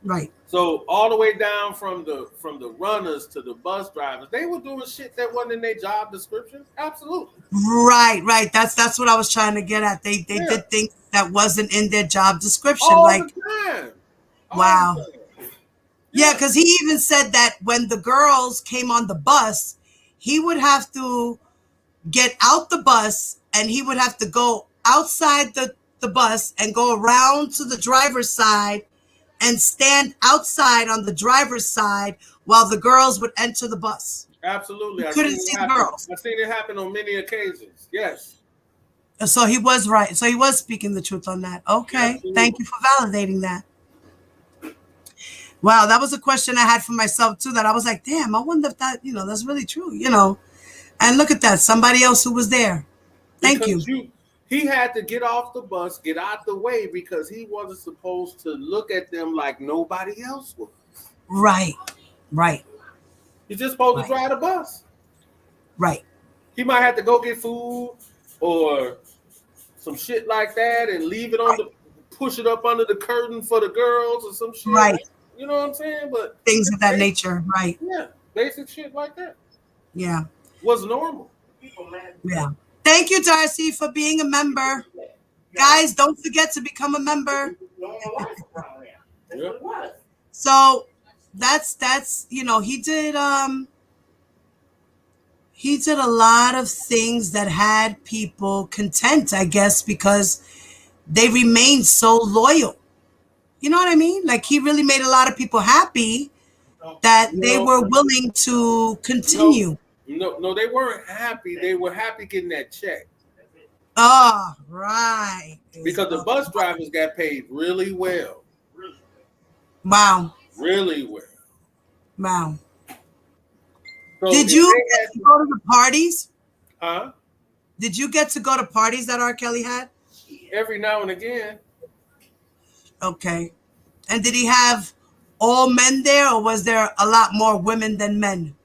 Right. So all the way down from the runners to the bus drivers, they were doing shit that wasn't in their job description. Absolutely. Right. That's what I was trying to get at. They did things that wasn't in their job description. All like the time. Wow. Yeah, because he even said that when the girls came on the bus, he would have to get out the bus and he would have to go outside the bus and go around to the driver's side and stand outside on the driver's side while the girls would enter the bus. Absolutely. You couldn't see the girls. I've seen it happen on many occasions. Yes. So he was right. So he was speaking the truth on that. Okay. Absolutely. Thank you for validating that. Wow, that was a question I had for myself too. That I was like, damn, I wonder if that, that's really true. And look at that, somebody else who was there. Thank you. Because he had to get off the bus, get out the way, because he wasn't supposed to look at them like nobody else was. Right. He's just supposed to drive the bus. Right. He might have to go get food or some shit like that and leave it on push it up under the curtain for the girls or some shit. Right. You know what I'm saying? But things of that nature. Right. Yeah. Basic shit like that. Yeah. Was normal. Yeah. Thank you, Darcy, for being a member. Guys, don't forget to become a member. So that's he did a lot of things that had people content, I guess, because they remained so loyal. You know what I mean? Like, he really made a lot of people happy that they were willing to continue. No, they weren't happy. They were happy getting that check. Oh, right. Because the bus drivers got paid really well. Wow. Really well. Wow. So did you get to go to the parties? Huh? Did you get to go to parties that R. Kelly had? Every now and again. Okay. And did he have all men there, or was there a lot more women than men?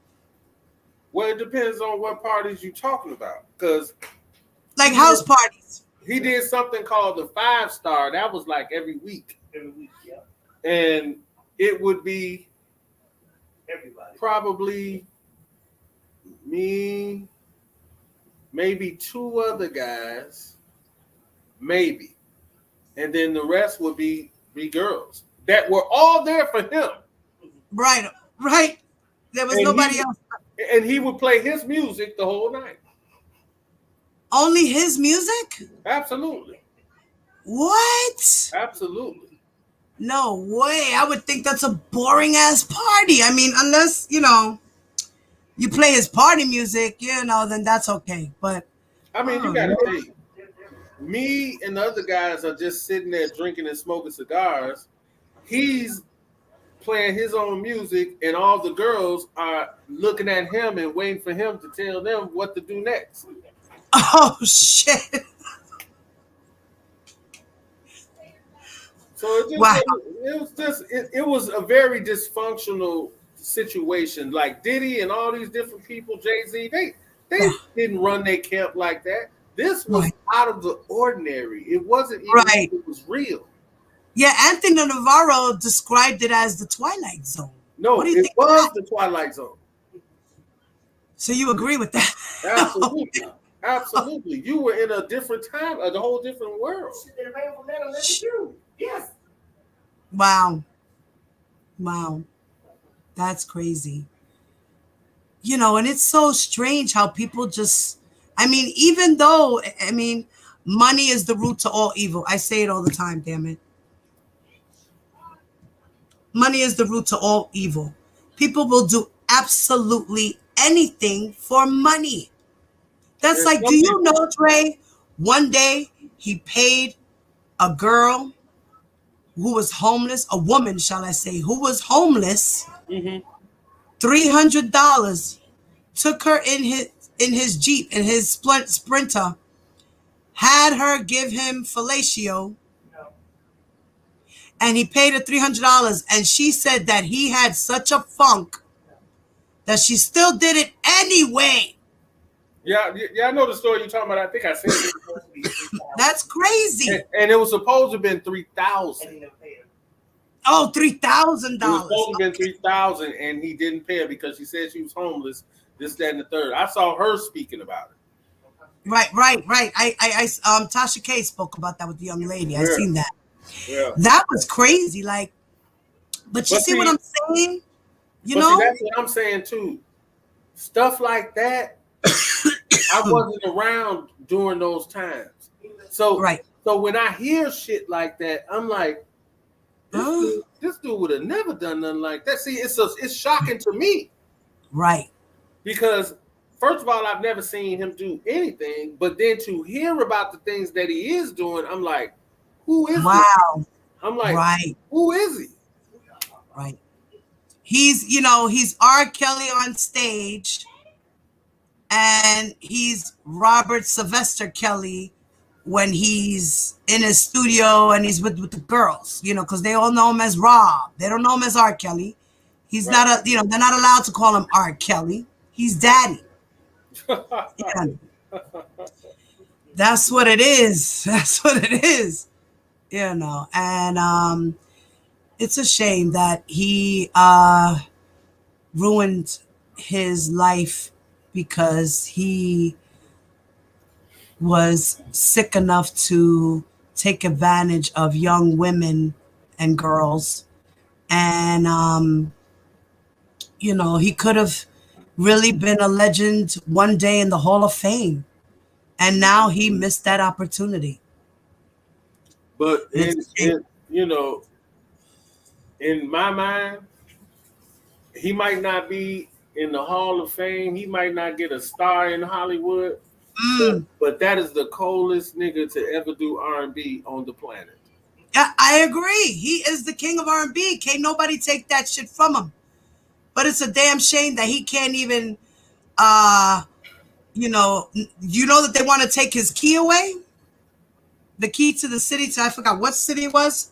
Well, it depends on what parties you're talking about. Because like house parties. He did something called the 5-star. That was like every week. Yeah. And it would be Everybody. probably me, maybe 2 other guys, maybe. And then the rest would be girls that were all there for him. Right. There was nobody else. And he would play his music the whole night. Only his music? Absolutely. What? Absolutely. No way. I would think that's a boring ass party. I mean, unless, you play his party music, then that's okay. But I mean, you gotta think. Me and the other guys are just sitting there drinking and smoking cigars. He's playing his own music, and all the girls are looking at him and waiting for him to tell them what to do next. Oh shit! So it was a very dysfunctional situation. Like Diddy and all these different people, Jay-Z, they didn't run their camp like that. This was out of the ordinary. It wasn't even like it was real. Yeah, Anthony Navarro described it as the Twilight Zone. No, what do you it think was the Twilight Zone. So you agree with that? Absolutely. Absolutely. You were in a different time, a whole different world. Yes. Wow. That's crazy. And it's so strange how people just, even though, money is the root to all evil. I say it all the time, damn it. Money is the root to all evil. People will do absolutely anything for money. That's like, do you know, Trey, one day he paid a girl who was homeless, a woman, shall I say, who was homeless, $300, took her in his Jeep, in his Sprinter, had her give him fellatio, and he paid her $300, and she said that he had such a funk that she still did it anyway. Yeah, I know the story you're talking about. I think I said it. That's crazy. And it was supposed to have been $3,000. Oh, $3,000. It was supposed to have been $3,000, and he didn't pay her because she said she was homeless. This, that, and the third. I saw her speaking about it. Right. I Tasha K spoke about that with the young lady. I seen that. Yeah. That was crazy. Like, but you see what I'm saying? You know, that's what I'm saying too. Stuff like that. I wasn't around during those times. So when I hear shit like that, I'm like, this dude would have never done nothing like that. See, it's shocking to me. Right. Because first of all, I've never seen him do anything, but then to hear about the things that he is doing, I'm like, who is he? I'm like, who is he? Right. he's R. Kelly on stage, and he's Robert Sylvester Kelly when he's in his studio and he's with the girls, because they all know him as Rob. They don't know him as R. Kelly. He's Right. not they're not allowed to call him R. Kelly. He's Daddy. Yeah, that's what it is. That's what it is. And it's a shame that he ruined his life because he was sick enough to take advantage of young women and girls. And, he could have really been a legend one day in the Hall of Fame. And now he missed that opportunity. But It's a shame. in my mind, he might not be in the Hall of Fame. He might not get a star in Hollywood. But that is the coldest nigga to ever do R&B on the planet. I agree. He is the king of R&B. Can't nobody take that shit from him. But it's a damn shame that he can't even, that they want to take his key away? The key to the city I forgot what city it was.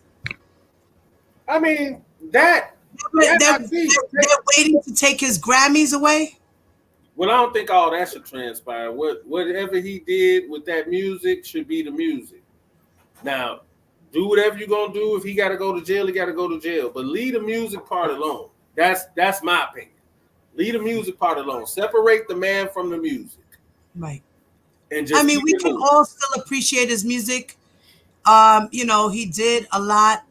I mean, they're waiting to take his Grammys away. Well, I don't think all that should transpire. Whatever he did with that music should be the music. Now, do whatever you're gonna do. If he got to go to jail, he got to go to jail. But leave the music part alone. That's my opinion. Leave the music part alone. Separate the man from the music. Right. And just we can all still appreciate his music. He did a lot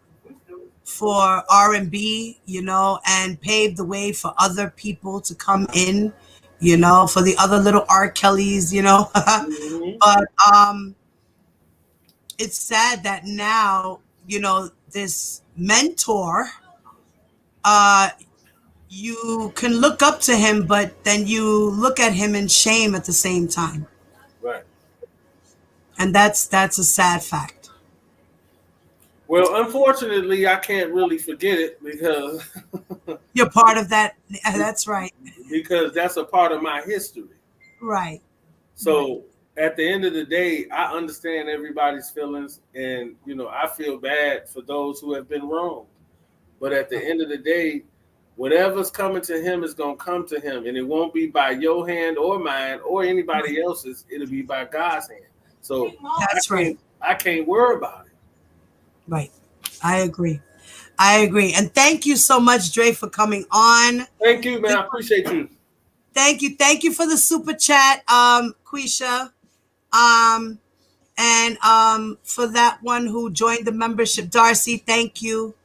for R&B, and paved the way for other people to come in, for the other little R. Kellys, Mm-hmm. But it's sad that now, this mentor, you can look up to him, but then you look at him in shame at the same time. Right. And that's a sad fact. Well, unfortunately, I can't really forget it because you're part of that. That's right. Because that's a part of my history. Right. So at the end of the day, I understand everybody's feelings, and I feel bad for those who have been wronged. But at the end of the day, whatever's coming to him is gonna come to him, and it won't be by your hand or mine or anybody else's. It'll be by God's hand. So that's right. I can't worry about it. Right. I agree. And thank you so much, Dre, for coming on. Thank you, man. I appreciate you. Thank you. Thank you for the super chat, Quisha. And for that one who joined the membership, Darcy, thank you.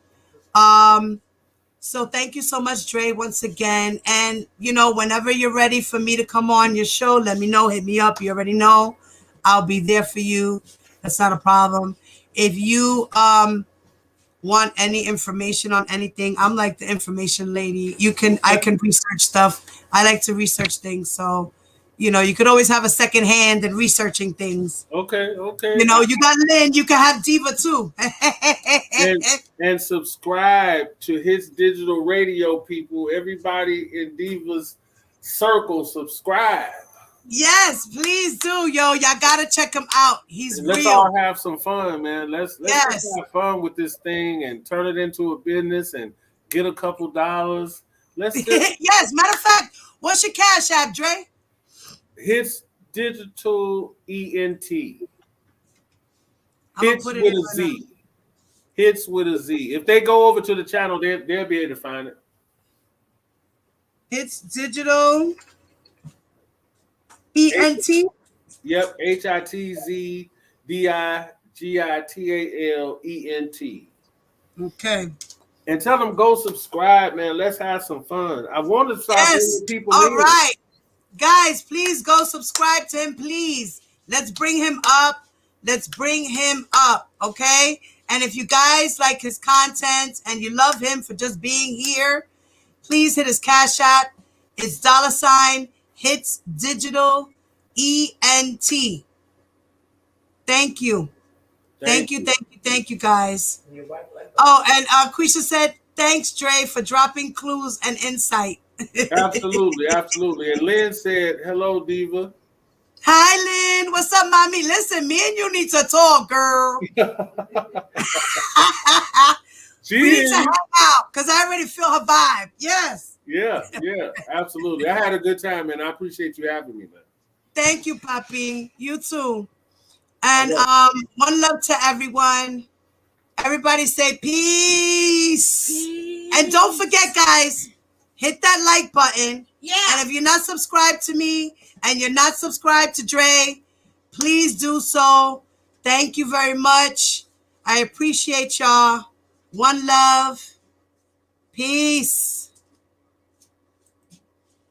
So thank you so much, Dre, once again. And, whenever you're ready for me to come on your show, let me know. Hit me up. You already know. I'll be there for you. That's not a problem. If you want any information on anything, I'm like the information lady. I can research stuff. I like to research things. So, you could always have a second hand in researching things. Okay. You got Lynn, you can have Diva too. and subscribe to his digital radio, people. Everybody in Diva's circle, subscribe. Yes, please do, yo. Y'all gotta check him out. He's let's real. all have some fun, man. Let's have fun with this thing and turn it into a business and get a couple dollars. Let's yes. Matter of fact, what's your Cash App, Dre? Hits Digital ENT. Hits with a Z. Hits with a Z. If they go over to the channel, they'll be able to find it. Hits Digital ENT. Yep, HITZDIGITALENT. Okay. And tell them go subscribe, man. Let's have some fun. I want to start bringing people All in. right. Guys, please go subscribe to him, please. Let's bring him up. Okay? And if you guys like his content and you love him for just being here, please hit his Cash App. It's $ Hits Digital ENT. Thank you. Thank you, guys. Oh, and Quisha said Thanks, Dre, for dropping clues and insight. Absolutely, absolutely. And Lynn said, "Hello, Diva." Hi, Lynn. What's up, mommy? Listen, me and you need to talk, girl. She We need is. to hang out because I already feel her vibe. Yes. Yeah, absolutely. I had a good time, and I appreciate you having me, man. Thank you, Papi. You too. And Okay. one love to everyone. Everybody say peace. And don't forget, guys, hit that like button. Yeah. And if you're not subscribed to me and you're not subscribed to Dre, please do so. Thank you very much. I appreciate y'all. One love. Peace.